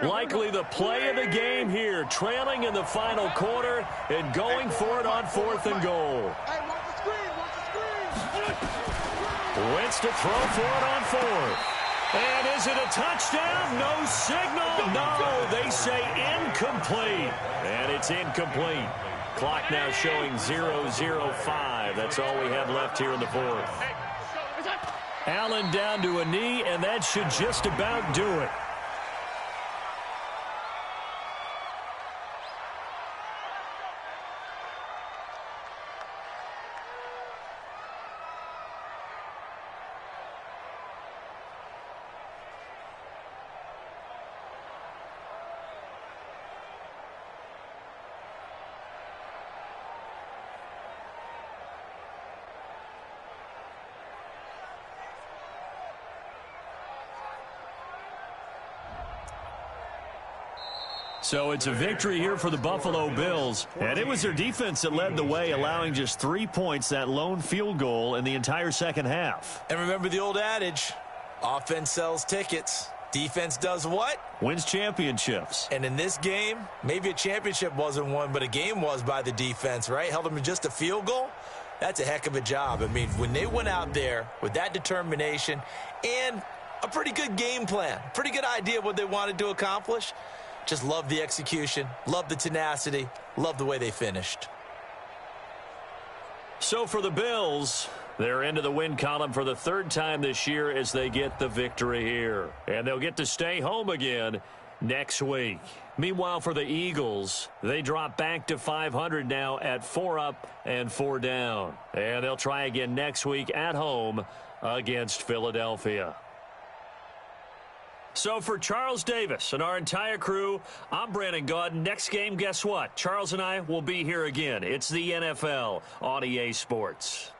Likely the play of the game here, trailing in the final quarter and going for it on 4th and goal. Hey, watch the screen, watch the screen. Wentz to throw for it on 4th. And is it a touchdown? No signal. No, they say incomplete. And it's incomplete. Clock now showing 0:05. That's all we have left here in the 4th. Allen down to a knee, and that should just about do it. So it's a victory here for the Buffalo Bills, and it was their defense that led the way, allowing just 3 points, that lone field goal in the entire second half. And remember the old adage, offense sells tickets. Defense does what? Wins championships. And in this game, maybe a championship wasn't won, but a game was by the defense, right? Held them to just a field goal. That's a heck of a job. I mean, when they went out there with that determination and a pretty good game plan, pretty good idea of what they wanted to accomplish, just love the execution, love the tenacity, love the way they finished. So for the Bills, they're into the win column for the 3rd time this year as they get the victory here. And they'll get to stay home again next week. Meanwhile, for the Eagles, they drop back to 500 now at 4 up and 4 down. And they'll try again next week at home against Philadelphia. So for Charles Davis and our entire crew, I'm Brandon Gaudin. Next game, guess what? Charles and I will be here again. It's the NFL on EA Sports.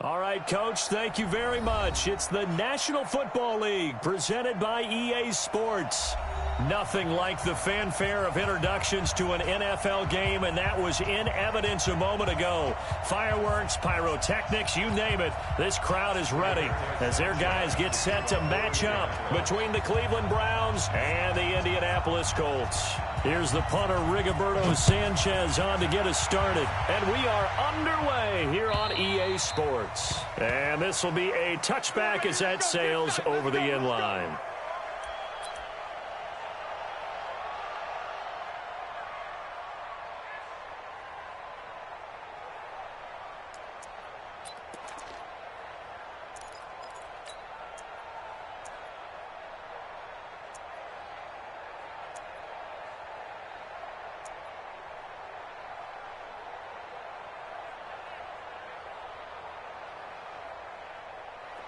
All right, Coach, thank you very much. It's the National Football League presented by EA Sports. Nothing like the fanfare of introductions to an NFL game, and that was in evidence a moment ago. Fireworks, pyrotechnics, you name it. This crowd is ready as their guys get set to match up between the Cleveland Browns and the Indianapolis Colts. Here's the punter, Rigoberto Sanchez, on to get us started. And we are underway here on EA Sports. And this will be a touchback as that sails over the end line.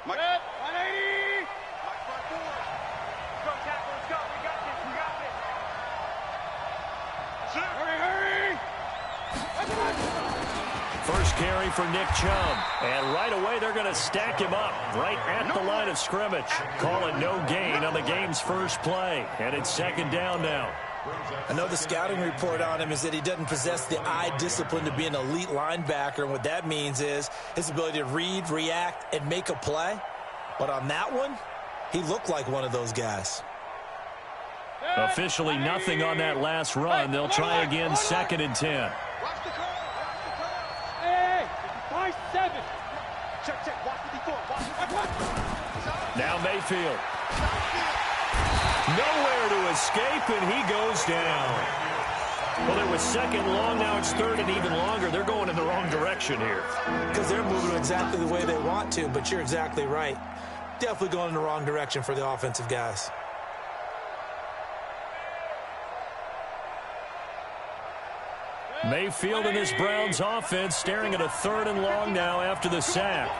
Mike, 180! Mike, 5-4. Let's go, tackle, let's go. We got this, we got this. Hurry! First carry for Nick Chubb. And right away, they're going to stack him up right at the line of scrimmage. Call it no gain on the game's first play. And it's second down now. I know the scouting report on him is that he doesn't possess the eye discipline to be an elite linebacker, and what that means is his ability to read, react, and make a play. But on that one, he looked like one of those guys. Officially nothing on that last run. They'll try again, second and 10. Watch the curl. Watch the curl. Hey, 5-7. Check. Watch 54. Watch. Now Mayfield. Nowhere to escape, and he goes down. Well, it was second long. Now it's third and even longer. They're going in the wrong direction here. Because they're moving exactly the way they want to, but you're exactly right. Definitely going in the wrong direction for the offensive guys. Mayfield and this Browns offense staring at a third and long now after the sack.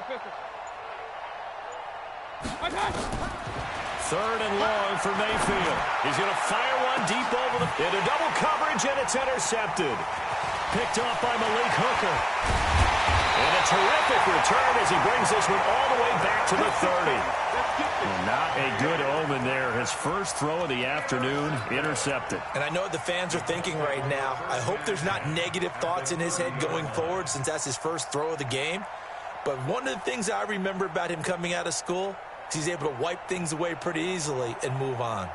Pistol. Third and long for Mayfield. He's going to fire one deep over into double coverage, and it's intercepted. Picked off by Malik Hooker. And a terrific return as he brings this one all the way back to the 30. Not a good omen there. His first throw of the afternoon intercepted. And I know what the fans are thinking right now. I hope there's not negative thoughts in his head going forward since that's his first throw of the game. But one of the things I remember about him coming out of school is he's able to wipe things away pretty easily and move on.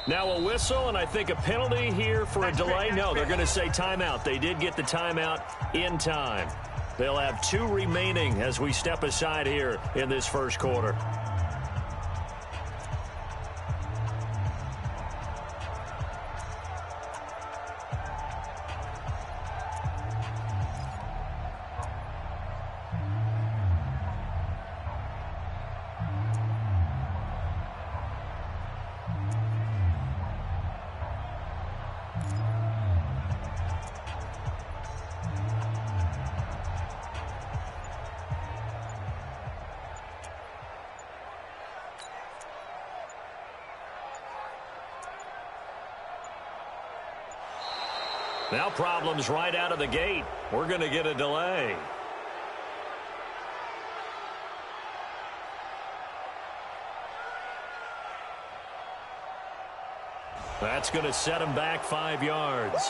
Now a whistle, and I think a penalty here for a delay. No, they're going to say timeout. They did get the timeout in time. They'll have 2 remaining as we step aside here in this first quarter. Now problems right out of the gate. We're going to get a delay. That's going to set him back 5 yards.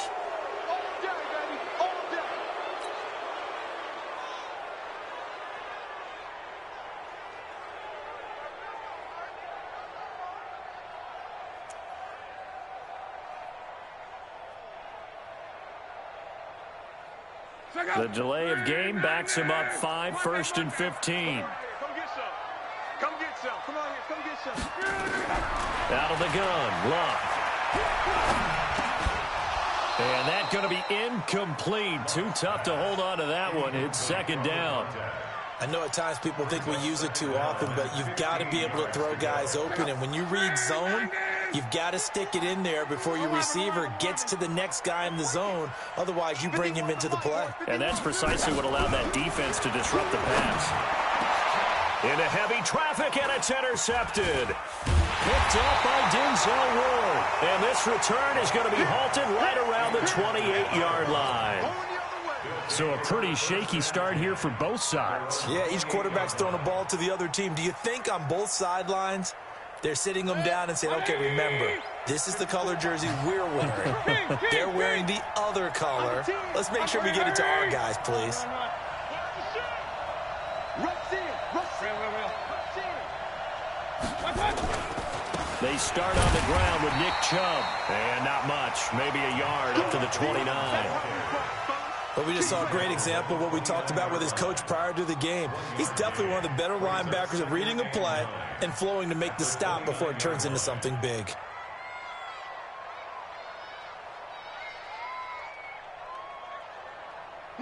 The delay of game backs him up 5, 1st and 15. Come get some. Come get some. Come on here. Come get some. Out of the gun, Love. And that's going to be incomplete. Too tough to hold on to that one. It's second down. I know at times people think we use it too often, but you've got to be able to throw guys open. And when you read zone, you've got to stick it in there before your receiver gets to the next guy in the zone. Otherwise, you bring him into the play. And that's precisely what allowed that defense to disrupt the pass. Into heavy traffic, and it's intercepted. Picked up by Denzel Ward. And this return is going to be halted right around the 28-yard line. So a pretty shaky start here for both sides. Yeah, each quarterback's throwing a ball to the other team. Do you think on both sidelines they're sitting them down and saying, okay, remember, this is the color jersey we're wearing. They're wearing the other color. Let's make sure we get it to our guys, please. They start on the ground with Nick Chubb. And not much, maybe a yard up to the 29. But we just saw a great example of what we talked about with his coach prior to the game. He's definitely one of the better linebackers at reading a play and flowing to make the stop before it turns into something big.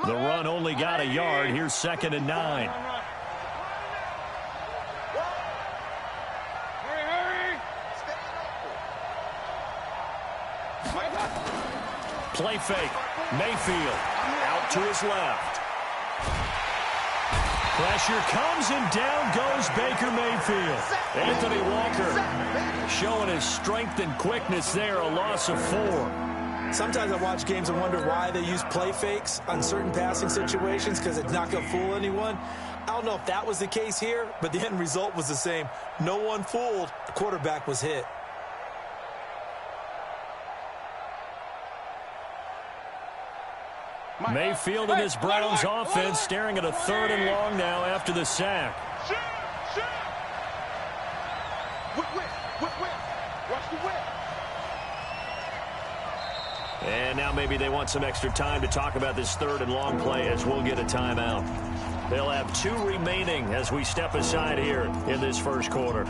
The run only got a yard. Here's 2nd and 9. Play fake. Mayfield out to his left. Pressure comes and down goes Baker Mayfield. Anthony Walker showing his strength and quickness there, a loss of 4. Sometimes I watch games and wonder why they use play fakes on certain passing situations because it's not going to fool anyone. I don't know if that was the case here, but the end result was the same. No one fooled. The quarterback was hit. Mayfield and his Browns offense staring at a 3rd and long now after the sack. And now maybe they want some extra time to talk about this 3rd and long play as we'll get a timeout. They'll have 2 remaining as we step aside here in this first quarter.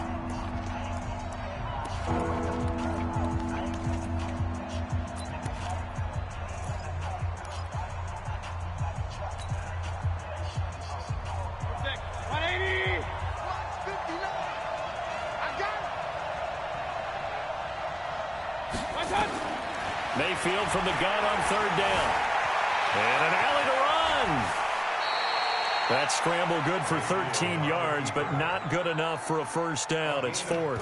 Mayfield from the gun on 3rd down. And an alley to run. That scramble good for 13 yards, but not good enough for a first down. It's 4th.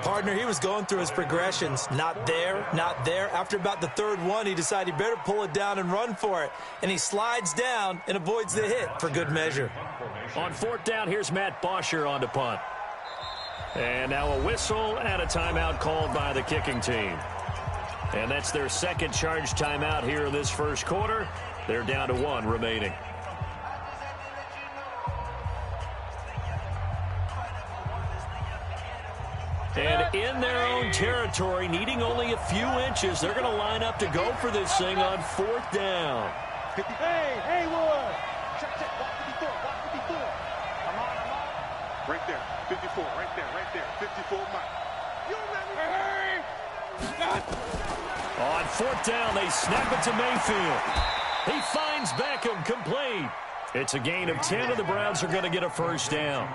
Partner, he was going through his progressions. Not there, not there. After about the 3rd one, he decided he better pull it down and run for it. And he slides down and avoids the hit for good measure. On 4th down, here's Matt Bosher on to punt. And now a whistle and a timeout called by the kicking team. And that's their 2nd charge timeout here in this first quarter. They're down to 1 remaining. And in their own territory, needing only a few inches, they're going to line up to go for this thing on 4th down. Hey, Wood. Check, walk 54, walk 54. I'm on. Right there, 54, right there, 54, Mike. You remember? Hey. On 4th down, they snap it to Mayfield. He finds Beckham, complete. It's a gain of 10, and the Browns are going to get a first down.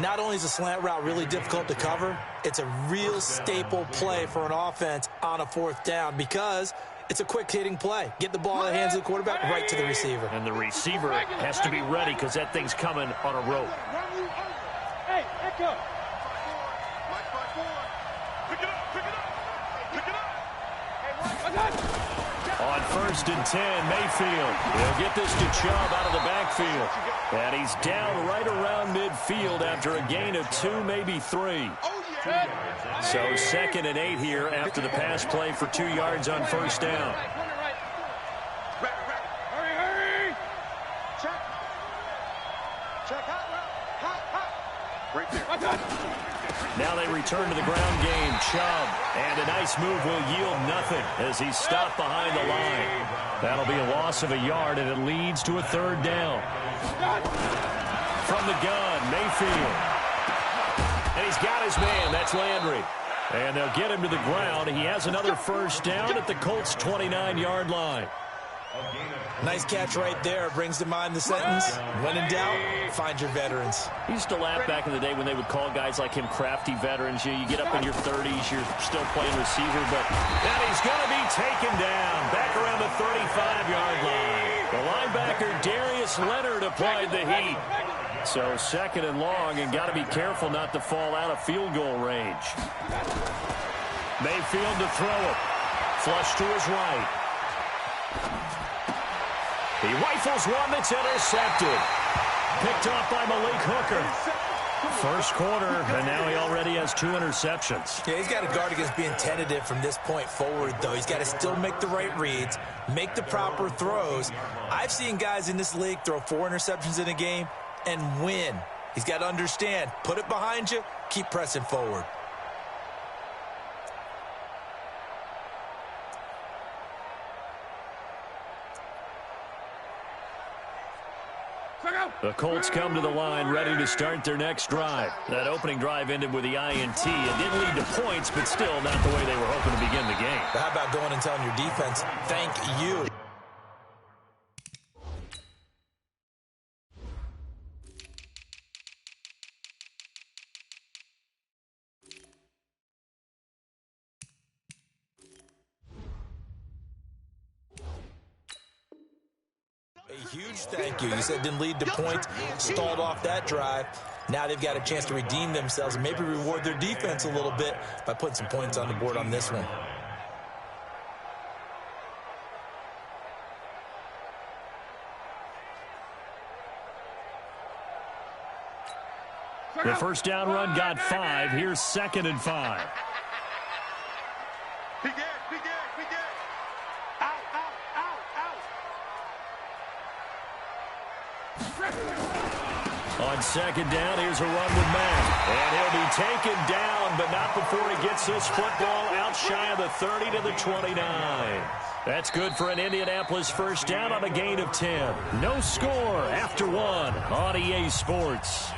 Not only is a slant route really difficult to cover, it's a real staple play for an offense on a 4th down because it's a quick-hitting play. Get the ball in the hands of the quarterback right to the receiver. And the receiver has to be ready because that thing's coming on a rope. Hey, Echo. On 1st and 10, Mayfield. He'll get this to Chubb out of the backfield. And he's down right around midfield after a gain of 2, maybe 3. So 2nd and 8 here after the pass play for 2 yards on 1st down. Hurry. Check. Right there. Now they return to the ground game. Chubb. And a nice move will yield nothing as he's stopped behind the line. That'll be a loss of a yard, and it leads to a 3rd down. From the gun, Mayfield. And he's got his man. That's Landry. And they'll get him to the ground. He has another first down at the Colts' 29-yard line. Nice catch right there. Brings to mind the sentence, when in doubt, find your veterans. He used to laugh back in the day when they would call guys like him crafty veterans. You get up in your 30s, you're still playing receiver, but then he's going to be taken down back around the 35-yard line. The linebacker, Darius Leonard, applied the heat. So second and long, and got to be careful not to fall out of field goal range. Mayfield to throw it. Flush to his right. He rifles one that's intercepted. Picked off by Malik Hooker. First quarter, and now he already has 2 interceptions. Yeah, he's got to guard against being tentative from this point forward, though. He's got to still make the right reads, make the proper throws. I've seen guys in this league throw 4 interceptions in a game and win. He's got to understand, put it behind you, keep pressing forward. The Colts come to the line ready to start their next drive. That opening drive ended with the INT. It didn't lead to points, but still not the way they were hoping to begin the game. But how about going and telling your defense, thank you? A huge thank you. You said didn't lead to points, stalled off that drive. Now they've got a chance to redeem themselves and maybe reward their defense a little bit by putting some points on the board on this one. The first down run got 5. Here's 2nd and 5. Big Ed, big Ed, big Ed. Out, out, out, out. On 2nd down, here's a run with Mack. And he'll be taken down, but not before he gets this football out shy of the 30 to the 29. That's good for an Indianapolis first down on a gain of 10. No score after 1 on EA Sports.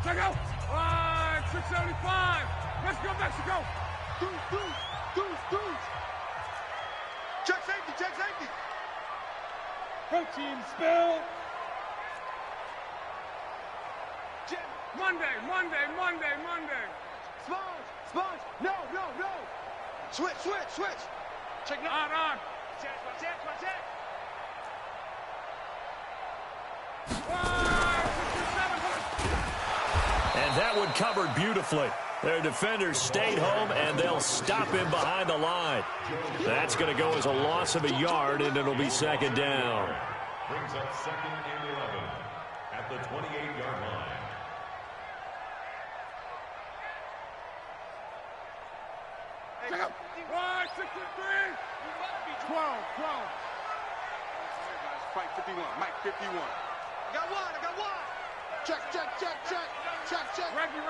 Check out. 675. Let's go, Mexico. Deuce. Check safety. Protein spill. Monday. Sponge. No. Switch. Check now. On. Check. 627. And that one covered beautifully. Their defenders stayed home, and they'll stop him behind the line. That's going to go as a loss of a yard, and it'll be 2nd down. Brings up 2nd and 11 at the 28-yard line. Check out. 163. 12. Fight 51. Mike 51. I got one. Check. Reggie.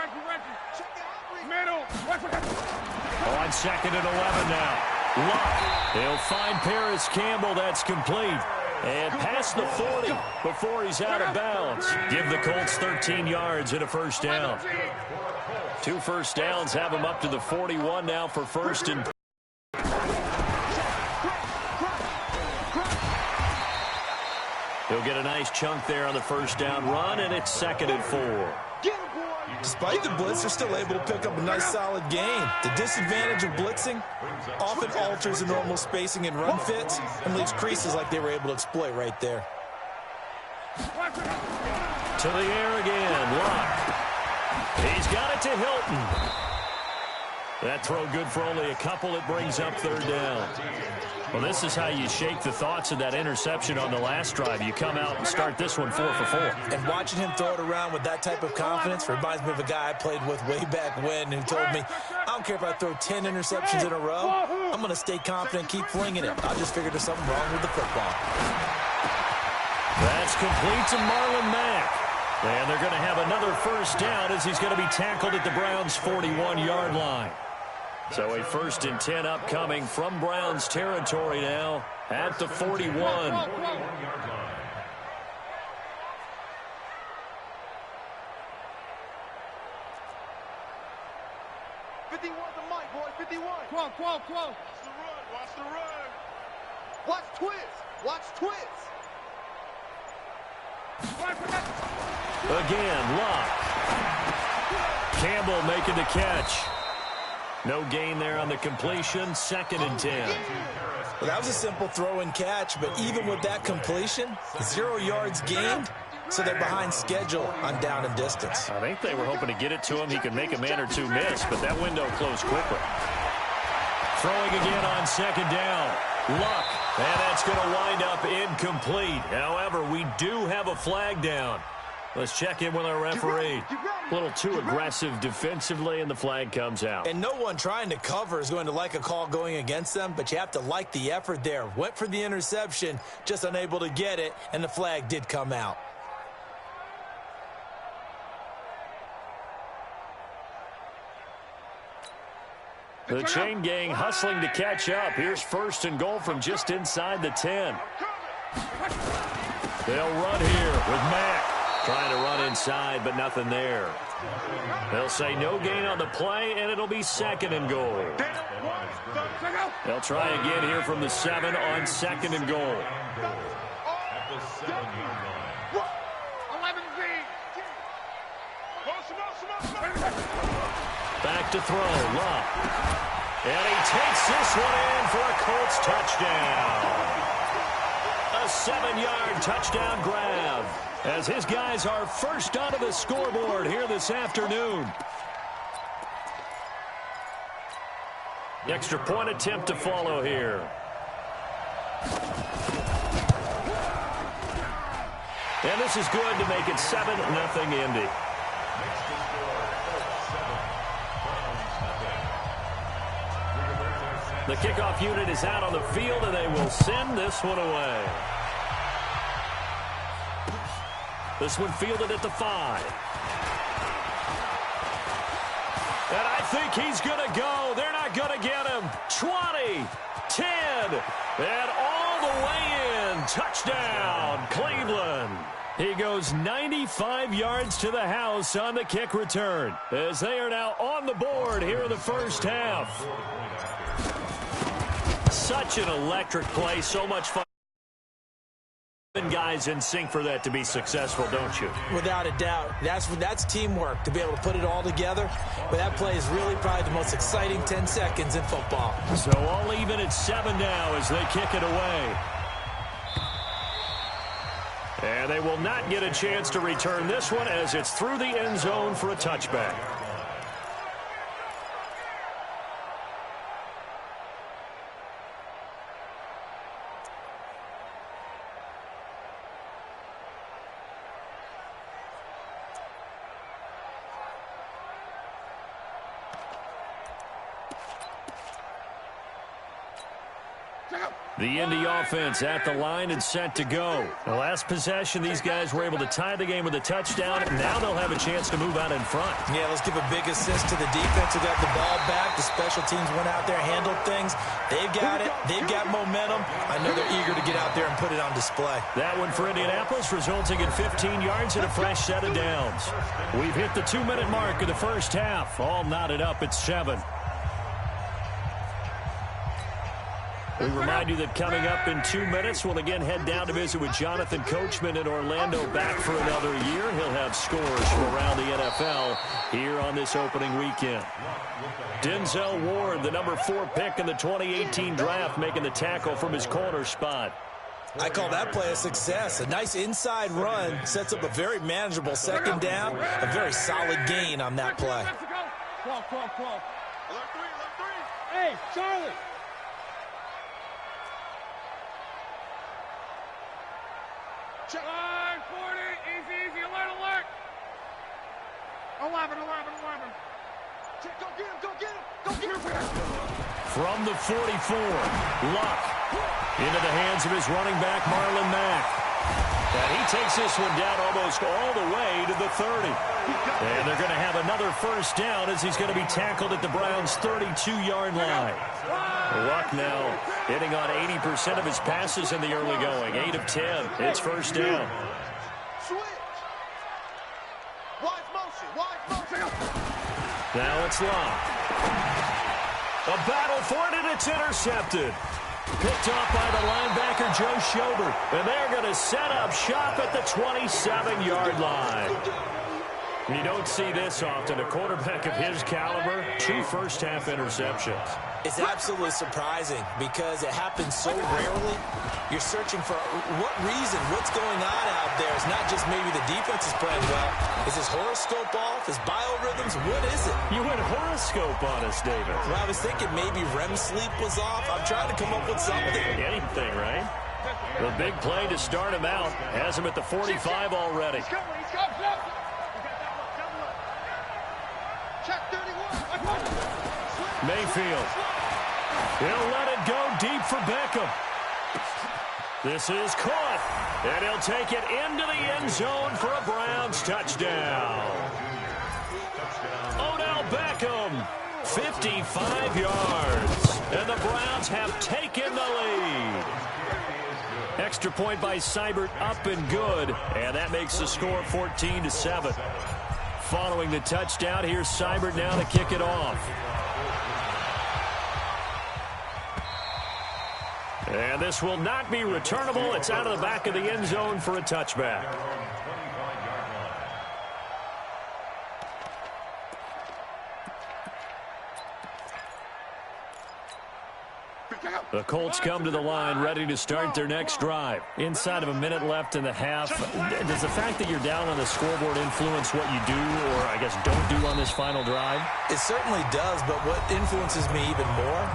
Middle. On 2nd and 11 now. Luck. He'll find Paris Campbell. That's complete. And past the 40 before he's out of bounds. Give the Colts 13 yards and a first down. 2 first downs have him up to the 41 now for first and. He'll get a nice chunk there on the first down run, and it's 2nd and 4. Despite the blitz, they're still able to pick up a nice solid gain. The disadvantage of blitzing often alters the normal spacing and run fits and leaves creases like they were able to exploit right there. To the air again, Luck. He's got it to Hilton. That throw good for only a couple. It brings up 3rd down. Well, this is how you shake the thoughts of that interception on the last drive. You come out and start this one 4 for 4. And watching him throw it around with that type of confidence reminds me of a guy I played with way back when who told me, I don't care if I throw 10 interceptions in a row, I'm going to stay confident, keep flinging it. I just figured there's something wrong with the football. That's complete to Marlon Mack. And they're going to have another first down as he's going to be tackled at the Browns' 41-yard line. So a 1st and 10 upcoming from Browns territory now at the 41. 51 the mic, boy, 51. 12. Watch the run, watch the run. Watch twist, watch twist. Again, Luck. Campbell making the catch. No gain there on the completion. 2nd and 10. Well, that was a simple throw and catch, but even with that completion, 0 yards gained, so they're behind schedule on down and distance. I think they were hoping to get it to him. He could make a man or two miss, but that window closed quickly. Throwing again on 2nd down. Luck. And that's going to wind up incomplete. However, we do have a flag down. Let's check in with our referee. A little too aggressive defensively, and the flag comes out. And no one trying to cover is going to like a call going against them, but you have to like the effort there. Went for the interception, just unable to get it, and the flag did come out. The chain gang hustling to catch up. Here's 1st and goal from just inside the 10. They'll run here with Mack. Trying to run inside, but nothing there. They'll say no gain on the play, and it'll be 2nd and goal. They'll try again here from the 7 on 2nd and goal. At the 7-yard line. 11 feet. Back to throw, Luck. And he takes this one in for a Colts touchdown. A 7-yard touchdown grab, as his guys are first onto the scoreboard here this afternoon. The extra point attempt to follow here. And this is good to make it 7-0 Indy. The kickoff unit is out on the field, and they will send this one away. This one fielded at the 5. And I think he's going to go. They're not going to get him. 20, 10, and all the way in. Touchdown, Cleveland. He goes 95 yards to the house on the kick return, as they are now on the board here in the first half. Such an electric play, so much fun. Guys in sync for that to be successful, don't you? Without a doubt. That's teamwork to be able to put it all together. But that play is really probably the most exciting 10 seconds in football. So all even at 7 now as they kick it away. And they will not get a chance to return this one as it's through the end zone for a touchback. The Indy offense at the line and set to go. The last possession, these guys were able to tie the game with a touchdown. Now they'll have a chance to move out in front. Yeah, let's give a big assist to the defense who got the ball back. The special teams went out there, handled things. They've got it. They've got momentum. I know they're eager to get out there and put it on display. That one for Indianapolis, resulting in 15 yards and a fresh set of downs. We've hit the 2-minute mark of the first half. All knotted up at 7. We remind you that coming up in 2 minutes, we'll again head down to visit with Jonathan Coachman in Orlando, back for another year. He'll have scores from around the NFL here on this opening weekend. Denzel Ward, the number 4 pick in the 2018 draft, making the tackle from his corner spot. I call that play a success. A nice inside run sets up a very manageable 2nd down. A very solid gain on that play. 12. Hey, Charlie. Check. 40, easy, alert. 11. Check, go get him. From the 44, Luck into the hands of his running back, Marlon Mack. And he takes this one down almost all the way to the 30. And they're going to have another first down as he's going to be tackled at the Browns' 32-yard line. Luck now hitting on 80% of his passes in the early going. 8 of 10. It's first down. Switch. Wide motion. Wide motion. Now it's Locke. A battle for it, and it's intercepted. Picked off by the linebacker, Joe Schobert. And they're going to set up shop at the 27-yard line. You don't see this often. A quarterback of his caliber, 2 first-half interceptions. It's absolutely surprising because it happens so rarely. You're searching for what reason, what's going on out there. It's not just maybe the defense is playing well. Is his horoscope off? His biorhythms? What is it? You went horoscope on us, David. Well, I was thinking maybe REM sleep was off. I'm trying to come up with something. Anything, right? The big play to start him out. Has him at the 45 already. He's coming. He's coming. Check 31. Mayfield. He'll let it go deep for Beckham. This is caught. And he'll take it into the end zone for a Browns touchdown. Odell Beckham, 55 yards. And the Browns have taken the lead. Extra point by Seibert, up and good. And that makes the score 14-7. Following the touchdown, here's Seibert now to kick it off. And this will not be returnable. It's out of the back of the end zone for a touchback. The Colts come to the line ready to start their next drive. Inside of a minute left in the half. Does the fact that you're down on the scoreboard influence what you do, or I guess don't do on this final drive? It certainly does, but what influences me even more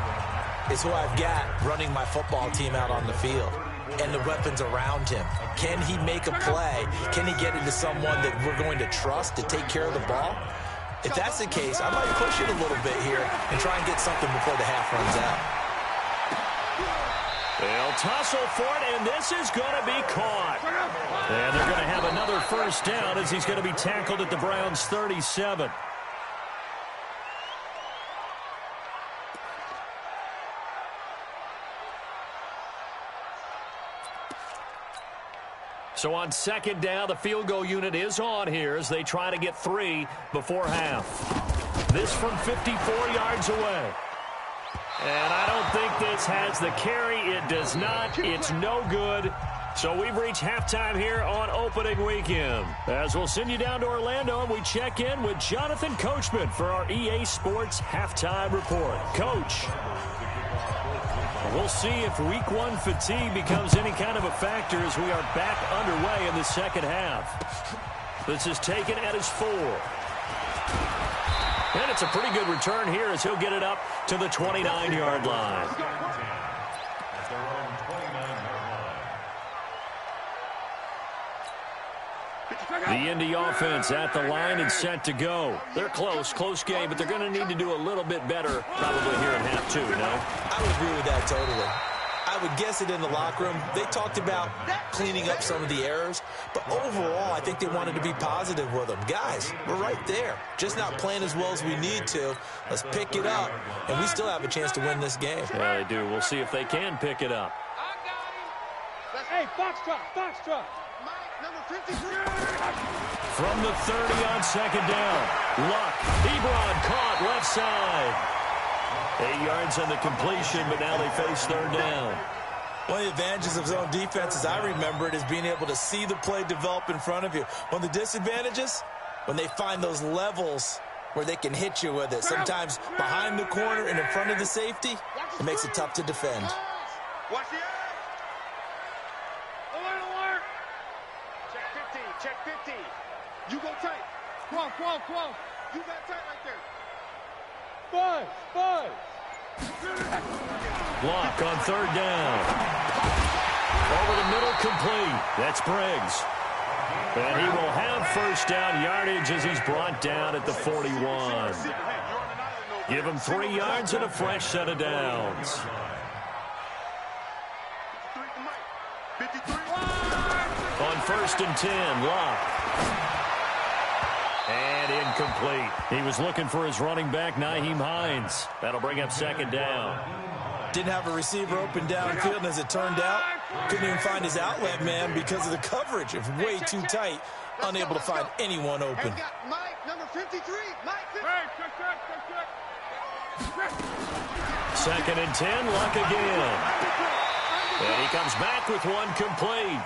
is who I've got running my football team out on the field and the weapons around him. Can he make a play? Can he get into someone that we're going to trust to take care of the ball? If that's the case, I might push it a little bit here and try and get something before the half runs out. They'll tussle for it, and this is going to be caught. And they're going to have another first down as he's going to be tackled at the Browns' 37. So on second down, the field goal unit is on here as they try to get 3 before half. This from 54 yards away. And I don't think this has the carry. It does not. It's no good. So we've reached halftime here on opening weekend. As we'll send you down to Orlando, and we check in with Jonathan Coachman for our EA Sports Halftime Report. Coach, we'll see if Week 1 fatigue becomes any kind of a factor as we are back underway in the second half. This is taken at his 4. And it's a pretty good return here as he'll get it up to the 29-yard line. The Indy offense at the line and set to go. They're close game, but they're going to need to do a little bit better probably here in half 2, no? I would agree with that totally. I would guess it in the locker room. They talked about cleaning up some of the errors, but overall, I think they wanted to be positive with them. Guys, we're right there. Just not playing as well as we need to. Let's pick it up, and we still have a chance to win this game. Yeah, they do. We'll see if they can pick it up. Hey, foxtrot. Mike, number 53. From the 30 on second down. Luck. Ebron caught left side. 8 yards on the completion, but now they face third down. One of the advantages of zone defense, as I remember it, is being able to see the play develop in front of you. One of the disadvantages, when they find those levels where they can hit you with it. Sometimes behind the corner and in front of the safety, it makes it tough to defend. Watch the edge. Alert. Check 50. You go tight. Quo. You got tight right there. 5. Block on third down. Over the middle, complete. That's Briggs. And he will have first down yardage as he's brought down at the 41. Give him 3 yards and a fresh set of downs. On 1st and 10. Lock. And incomplete. He was looking for his running back, Nyheim Hines. That'll bring up 2nd down. Didn't have a receiver open downfield, and as it turned out, couldn't even find his outlet man because of the coverage. It was way too tight, unable to find anyone open. Mike, number 53. Mike 53. Hey, 2nd and 10, Luck again. And he comes back with one complete.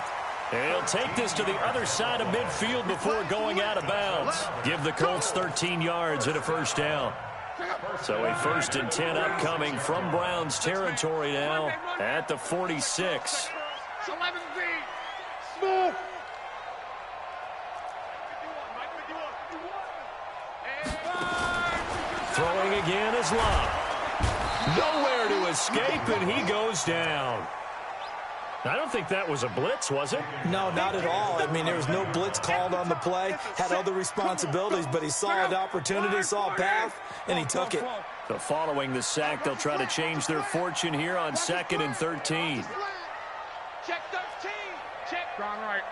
And he'll take this to the other side of midfield before going out of bounds. Give the Colts 13 yards and a 1st down. So a 1st and 10 upcoming from Browns territory now at the 46. Smooth. Throwing again is Love. Nowhere to escape, and he goes down. I don't think that was a blitz, was it? No, not at all. I mean, there was no blitz called on the play. Had other responsibilities, but he saw an opportunity, saw a path, and he took it. So following the sack, they'll try to change their fortune here on 2nd and 13. Check 13. Check. Gone right.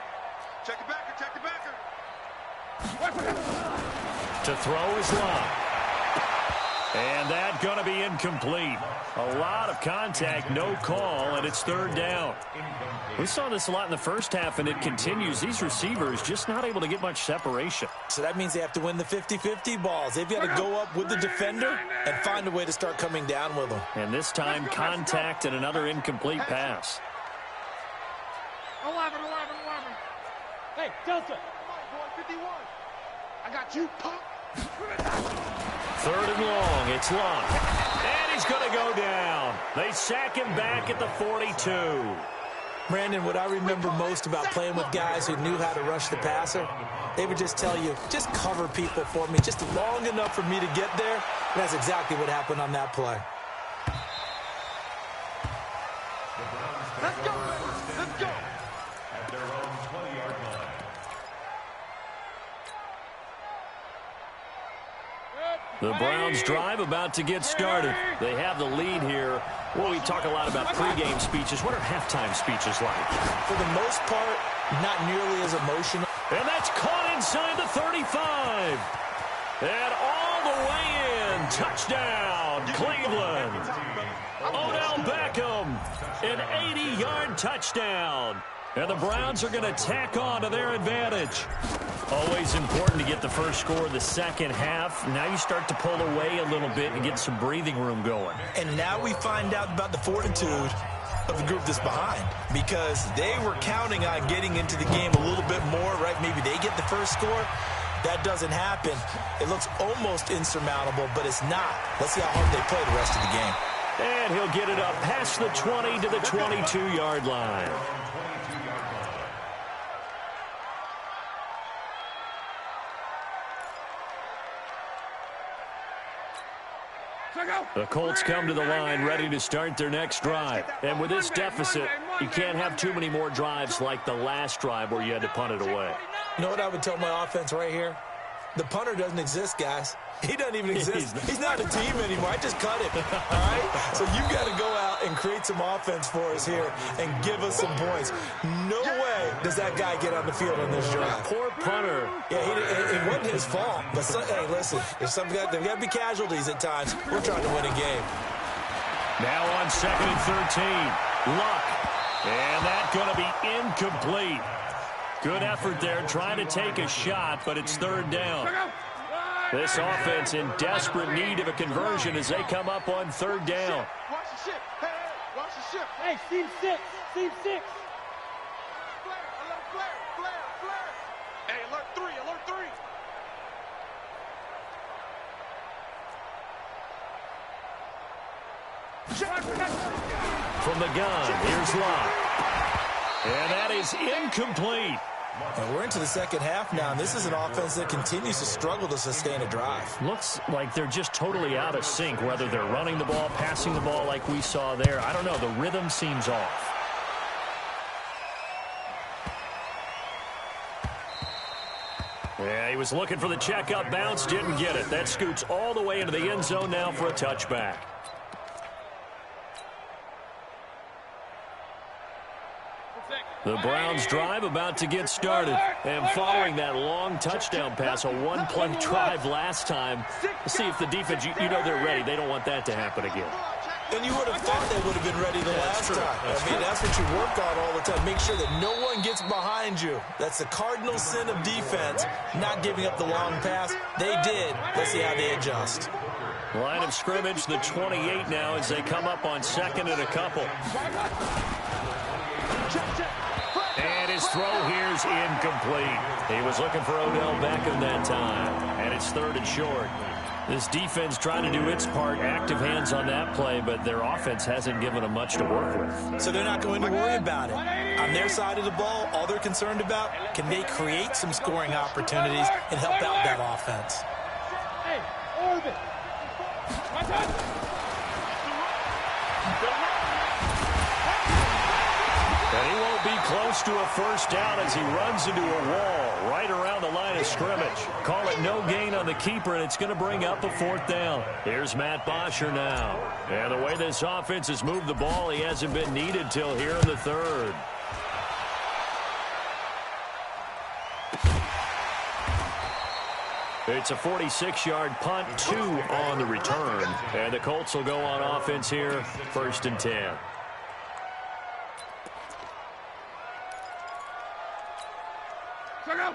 Check the backer. Check the backer. To throw is Love. And that's going to be incomplete. A lot of contact, no call, and it's 3rd down. We saw this a lot in the first half, and it continues. These receivers just not able to get much separation. So that means they have to win the 50-50 balls. They've got to go up with the defender and find a way to start coming down with them. And this time, contact and another incomplete pass. 11. Hey, Delta. Come on, boy, 51. I got you, punk. 3rd and long, it's Long. And he's going to go down. They sack him back at the 42. Brandon, what I remember most about playing with guys who knew how to rush the passer, they would just tell you, just cover people for me, just long enough for me to get there. And that's exactly what happened on that play. Let's go. Let's go. At their own 20-yard line. The Browns drive about to get started. They have the lead here. Well, we talk a lot about pregame speeches. What are halftime speeches like? For the most part, not nearly as emotional. And that's caught inside the 35. And all the way in. Touchdown, Cleveland. Odell Beckham, an 80-yard touchdown. And the Browns are going to tack on to their advantage. Always important to get the first score of the second half. Now you start to pull away a little bit and get some breathing room going. And now we find out about the fortitude of the group that's behind, because they were counting on getting into the game a little bit more, right? Maybe they get the first score. That doesn't happen. It looks almost insurmountable, but it's not. Let's see how hard they play the rest of the game. And he'll get it up past the 20 to the 22-yard line. The Colts come to the line ready to start their next drive. And with this deficit, you can't have too many more drives like the last drive where you had to punt it away. You know what I would tell my offense right here? The punter doesn't exist, guys. He doesn't even exist. He's not a team anymore. I just cut him. All right? So you've got to go out and create some offense for us here and give us some points. No way does that guy get on the field on this drive. Poor punter. Yeah, it wasn't his fault. But, hey, listen, there's got to be casualties at times. We're trying to win a game. Now on 2nd and 13. Luck. And that's going to be incomplete. Good effort there, trying to take a shot, but it's 3rd down. This offense in desperate need of a conversion as they come up on 3rd down. Watch the ship. Hey, watch the ship. Hey, Team 6. Team 6. Flare, alert, flare. Hey, alert 3. From the gun, here's Locke. And that is incomplete. And we're into the second half now, and this is an offense that continues to struggle to sustain a drive. Looks like they're just totally out of sync, whether they're running the ball, passing the ball like we saw there. I don't know. The rhythm seems off. Yeah, he was looking for the checkup bounce, didn't get it. That scoots all the way into the end zone now for a touchback. The Browns drive about to get started. And following that long touchdown pass, a one-play drive last time, let's see if the defense, you know they're ready. They don't want that to happen again. And you would have thought they would have been ready the last time. That's what you work on all the time. Make sure that no one gets behind you. That's the cardinal sin of defense, not giving up the long pass. They did. Let's see how they adjust. Line of scrimmage, the 28 now as they come up on second and a couple. And his throw here's incomplete. He was looking for Odell Beckham that time. And it's third and short. This defense trying to do its part, active hands on that play, but their offense hasn't given them much to work with. So they're not going to worry about it. On their side of the ball, all they're concerned about, can they create some scoring opportunities and help out that offense? Hey, Orbit. Watch out. And he won't be close to a first down as he runs into a wall right around the line of scrimmage. Call it no gain on the keeper, and it's going to bring up a fourth down. Here's Matt Bosher now. And the way this offense has moved the ball, he hasn't been needed till here in the third. It's a 46-yard punt, 2 on the return. And the Colts will go on offense here, 1st and 10.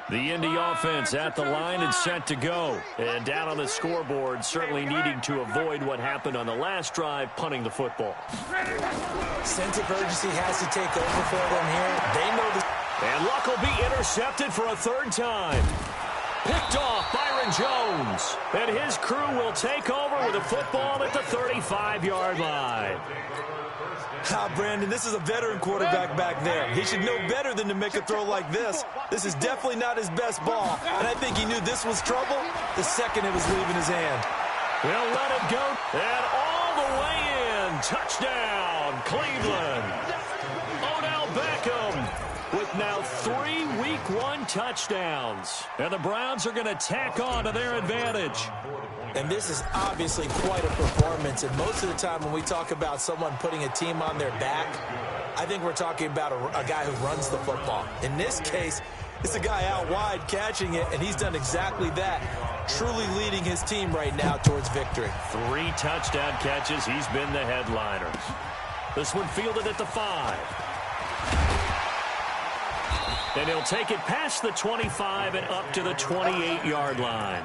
The Indy offense at the line and set to go. And down on the scoreboard, certainly needing to avoid what happened on the last drive, punting the football. Sense of urgency has to take over for them here. They know the... And Luck will be intercepted for a third time. Picked off Byron Jones. And his crew will take over with a football at the 35-yard line. Brandon, this is a veteran quarterback back there. He should know better than to make a throw like this. This is definitely not his best ball. And I think he knew this was trouble the second it was leaving his hand. He'll let it go. And all the way in. Touchdown, Cleveland. Odell Beckham with now 3 Week 1 touchdowns. And the Browns are going to tack on to their advantage. And this is obviously quite a performance. And most of the time when we talk about someone putting a team on their back, I think we're talking about a guy who runs the football. In this case, it's a guy out wide catching it, and he's done exactly that, truly leading his team right now towards victory. 3 touchdown catches. He's been the headliner. This one fielded at the 5. And he'll take it past the 25 and up to the 28-yard line.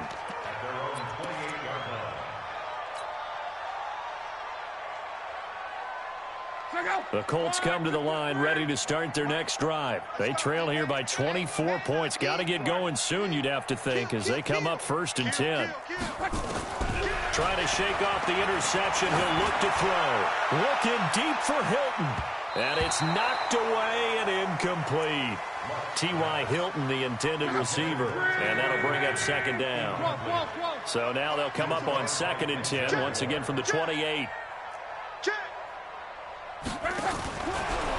The Colts come to the line ready to start their next drive. They trail here by 24 points. Got to get going soon, you'd have to think, as they come up 1st and 10. Trying to shake off the interception. He'll look to throw. Looking deep for Hilton. And it's knocked away and incomplete. T.Y. Hilton, the intended receiver. And that'll bring up 2nd down. So now they'll come up on 2nd and 10, once again from the 28.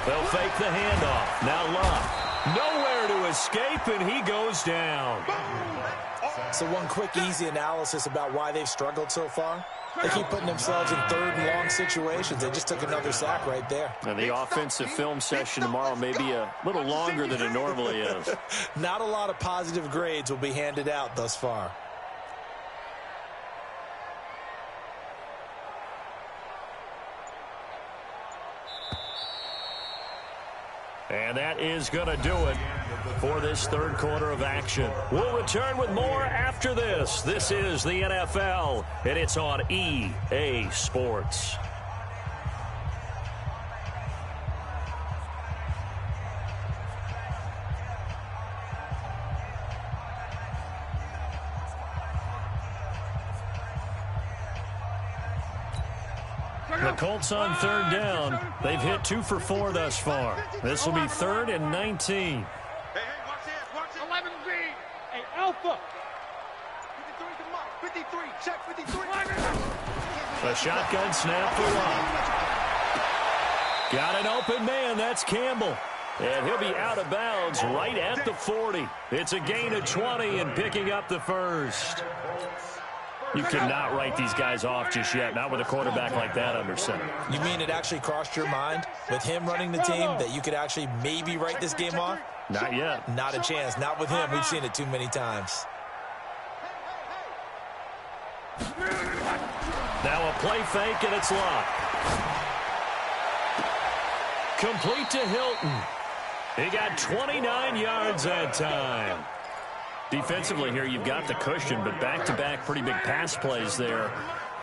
They'll fake the handoff. Now Luck. Nowhere to escape, and he goes down. So one quick, easy analysis about why they've struggled so far. They keep putting themselves in 3rd and long situations. They just took another sack right there. And the offensive film session tomorrow may be a little longer than it normally is. Not a lot of positive grades will be handed out thus far. And that is going to do it for this 3rd quarter of action. We'll return with more after this. This is the NFL, and it's on EA Sports. The Colts on 3rd down. They've hit 2 for 4 thus far. This will be 3rd and 19. Hey, watch this. 11B. Hey, Alpha. 53 to Mike. 53. Check 53. A shotgun snap for Luck. Got an open man. That's Campbell. And he'll be out of bounds right at the 40. It's a gain of 20 and picking up the first. You cannot write these guys off just yet, not with a quarterback like that under center. You mean it actually crossed your mind with him running the team that you could actually maybe write this game off? Not yet. Not a chance. Not with him. We've seen it too many times. Now a play fake, and it's locked. Complete to Hilton. He got 29 yards that time. Defensively here, you've got the cushion, but back-to-back pretty big pass plays there.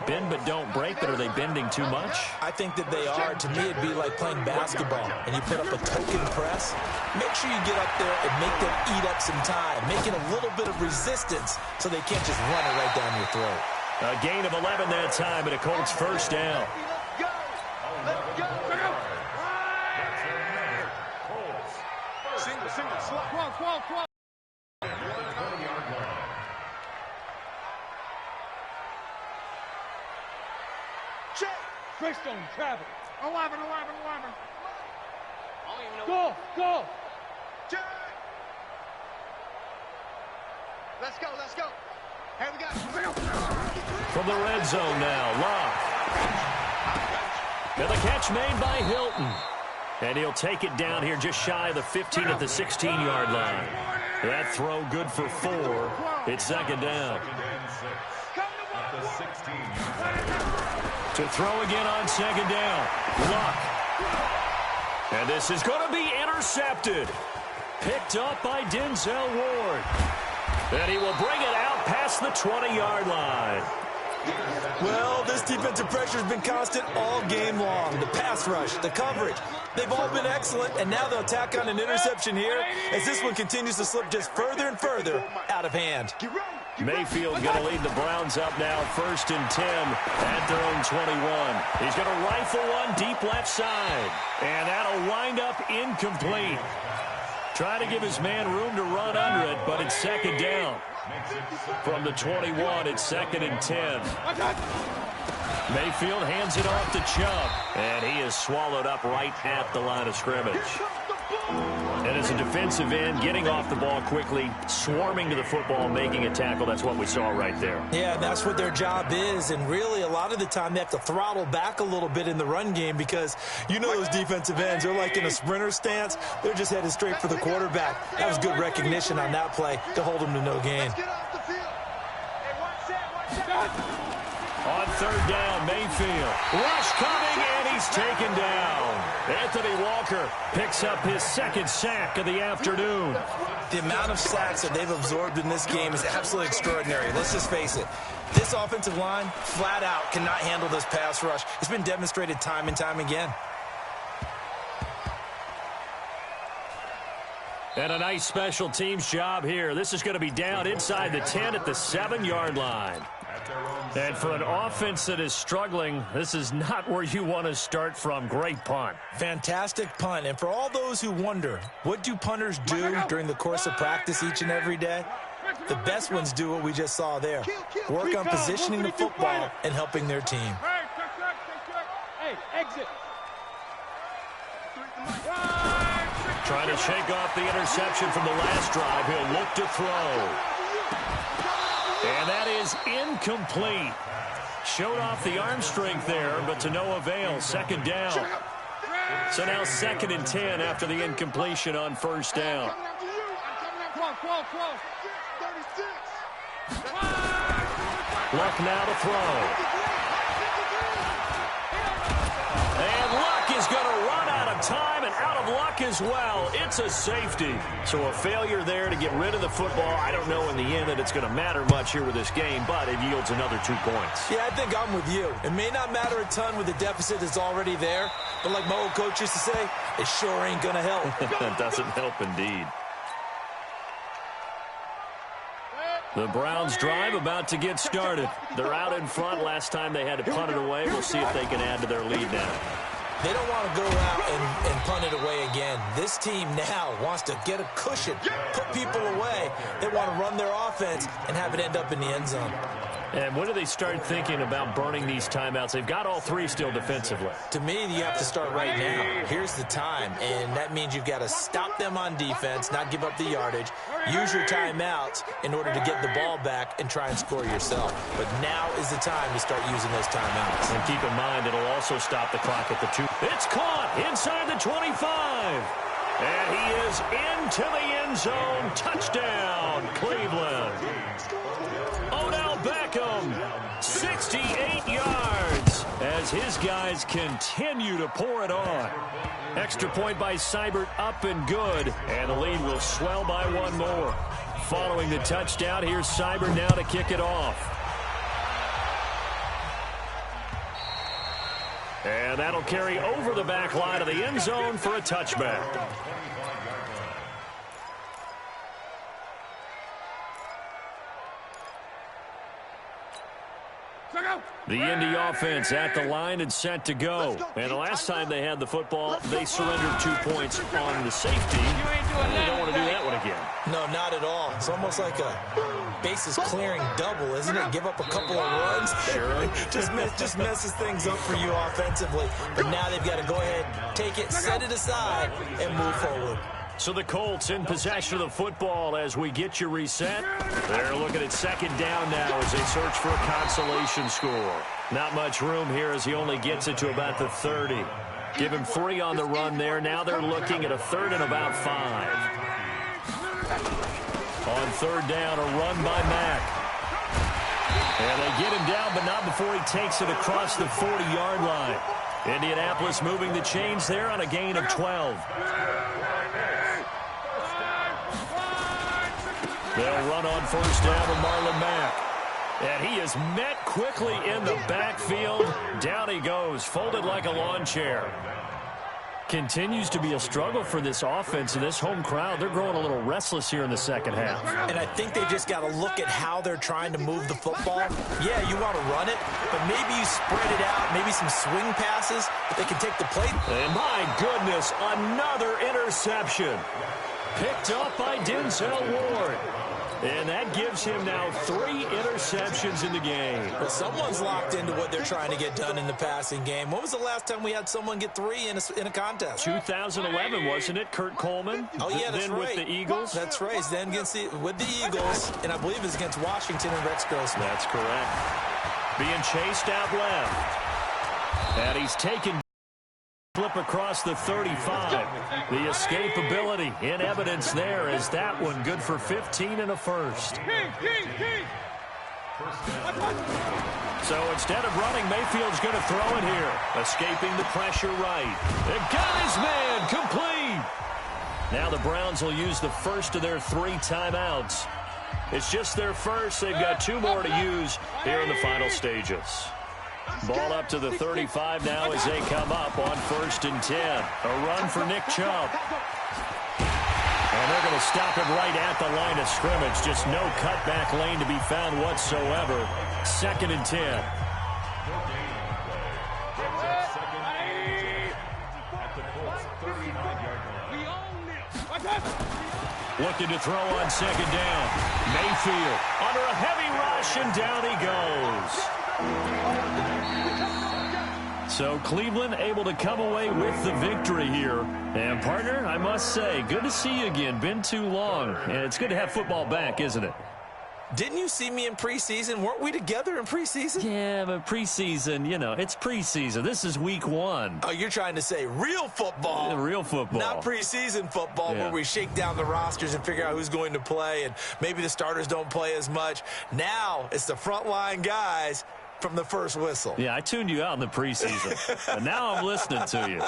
Bend but don't break, but are they bending too much? I think that they are. To me, it'd be like playing basketball, and you put up a token press. Make sure you get up there and make them eat up some time, making a little bit of resistance so they can't just run it right down your throat. A gain of 11 that time, and a Colts first down. Single, slot. Trace on travel. 11. Go. Let's go. Here we go. From the red zone now, Locke. And the catch made by Hilton. And he'll take it down here just shy of the 15 at the 16-yard line. That throw good for 4. It's second down. To throw again on second down. Luck. And this is going to be intercepted. Picked up by Denzel Ward. And he will bring it out past the 20-yard line. Well, this defensive pressure has been constant all game long. The pass rush, the coverage, they've all been excellent, and now they'll tack on an interception here as this one continues to slip just further and further out of hand. Mayfield going to lead the Browns up now, 1st and 10 at their own 21. He's going to rifle one deep left side, and that'll wind up incomplete. Trying to give his man room to run under it, but it's second down. From the 21, it's 2nd and 10. Mayfield hands it off to Chubb, and he is swallowed up right at the line of scrimmage. And as a defensive end, getting off the ball quickly, swarming to the football, making a tackle, that's what we saw right there. Yeah, that's what their job is, and really a lot of the time they have to throttle back a little bit in the run game because you know those defensive ends, they're like in a sprinter stance. They're just headed straight for the quarterback. That was good recognition on that play to hold him to no gain. On third down, Mayfield. Rush coming, and he's taken down. Anthony Walker picks up his 2nd sack of the afternoon. The amount of sacks that they've absorbed in this game is absolutely extraordinary. Let's just face it. This offensive line, flat out, cannot handle this pass rush. It's been demonstrated time and time again. And a nice special teams job here. This is going to be down inside the 10 at the 7-yard line. And for an offense that is struggling, this is not where you want to start from. Great punt. Fantastic punt. And for all those who wonder, what do punters do during the course of practice each and every day? The best ones do what we just saw there. Work on positioning the football and helping their team. Hey, exit. Trying to shake off the interception from the last drive. He'll look to throw. And that is incomplete. Showed off the arm strength there, but to no avail. Second down. So now 2nd and 10 after the incompletion on first down. Luck now to throw. And Luck is going to run out of time and out of luck as well. It's a safety. So a failure there to get rid of the football. I don't know in the end that it's going to matter much here with this game, but it yields another 2 points. Yeah, I think I'm with you. It may not matter a ton with the deficit that's already there, but like my old coach used to say, it sure ain't going to help. That doesn't help indeed. The Browns drive about to get started. They're out in front. Last time they had to punt it away. We'll see if they can add to their lead now. They don't want to go out and punt it away again. This team now wants to get a cushion, put people away. They want to run their offense and have it end up in the end zone. And when do they start thinking about burning these timeouts? They've got all three still defensively. To me, you have to start right now. Here's the time, and that means you've got to stop them on defense, not give up the yardage, use your timeouts in order to get the ball back and try and score yourself. But now is the time to start using those timeouts. And keep in mind, it'll also stop the clock at the 2. It's caught inside the 25. And he is into the end zone. Touchdown, Cleveland. Odell Beckham, 68 yards as his guys continue to pour it on. Extra point by Seibert, up and good, and the lead will swell by one more. Following the touchdown, here's Seibert now to kick it off. And that'll carry over the back line of the end zone for a touchback. The Indy offense at the line and set to go. And the last time they had the football, they surrendered 2 points on the safety. They don't want to do that one again. No, not at all. It's almost like a bases clearing double, isn't it? Give up a couple of runs. Sure. just messes things up for you offensively. But now they've got to go ahead, take it, set it aside, and move forward. So the Colts in possession of the football as we get you reset. They're looking at second down now as they search for a consolation score. Not much room here as he only gets it to about the 30. Give him 3 on the run there. Now they're looking at a 3rd and about 5. On 3rd down, a run by Mack. And they get him down, but not before he takes it across the 40-yard line. Indianapolis moving the chains there on a gain of 12. They'll run on 1st down with Marlon Mack. And he is met quickly in the backfield. Down he goes, folded like a lawn chair. Continues to be a struggle for this offense and this home crowd. They're growing a little restless here in the second half. And I think they've just got to look at how they're trying to move the football. Yeah, you want to run it, but maybe you spread it out, maybe some swing passes, but they can take the plate. And my goodness, another interception. Picked up by Denzel Ward. And that gives him now 3 interceptions in the game. Well, someone's locked into what they're trying to get done in the passing game. When was the last time we had someone get 3 in a contest? 2011, wasn't it? Kurt Coleman? Oh, yeah, that's then right. with the Eagles? That's right. Then with the Eagles, and I believe it's against Washington and Rex Grossman. That's correct. Being chased out left. And he's taken flip across the 35. The escapability in evidence there is that one good for 15 and a first. So instead of running, Mayfield's going to throw it here. Escaping the pressure right. They got his man complete. Now the Browns will use the first of their 3 timeouts. It's just their first. They've got 2 more to use here in the final stages. Ball up to the 35 now as they come up on 1st and 10. A run for Nick Chubb. And they're going to stop him right at the line of scrimmage. Just no cutback lane to be found whatsoever. 2nd and 10. Looking to throw on 2nd down. Mayfield under a heavy rush, and down he goes. So Cleveland able to come away with the victory here. And, partner, I must say, good to see you again. Been too long. And it's good to have football back, isn't it? Didn't you see me in preseason? Weren't we together in preseason? Yeah, but preseason, you know, it's preseason. This is week 1. Oh, you're trying to say real football. Yeah, real football. Not preseason football where we shake down the rosters and figure out who's going to play, and maybe the starters don't play as much. Now it's the frontline guys from the first whistle. Yeah, I tuned you out in the preseason. And now I'm listening to you.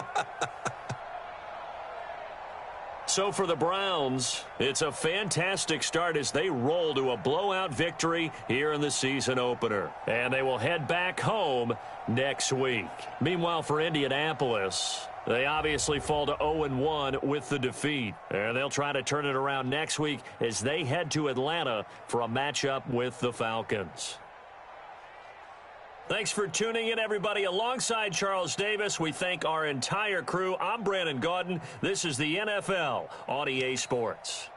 So for the Browns, it's a fantastic start as they roll to a blowout victory here in the season opener. And they will head back home next week. Meanwhile, for Indianapolis, they obviously fall to 0-1 with the defeat. And they'll try to turn it around next week as they head to Atlanta for a matchup with the Falcons. Thanks for tuning in, everybody. Alongside Charles Davis, we thank our entire crew. I'm Brandon Gaudin. This is the NFL on EA Sports.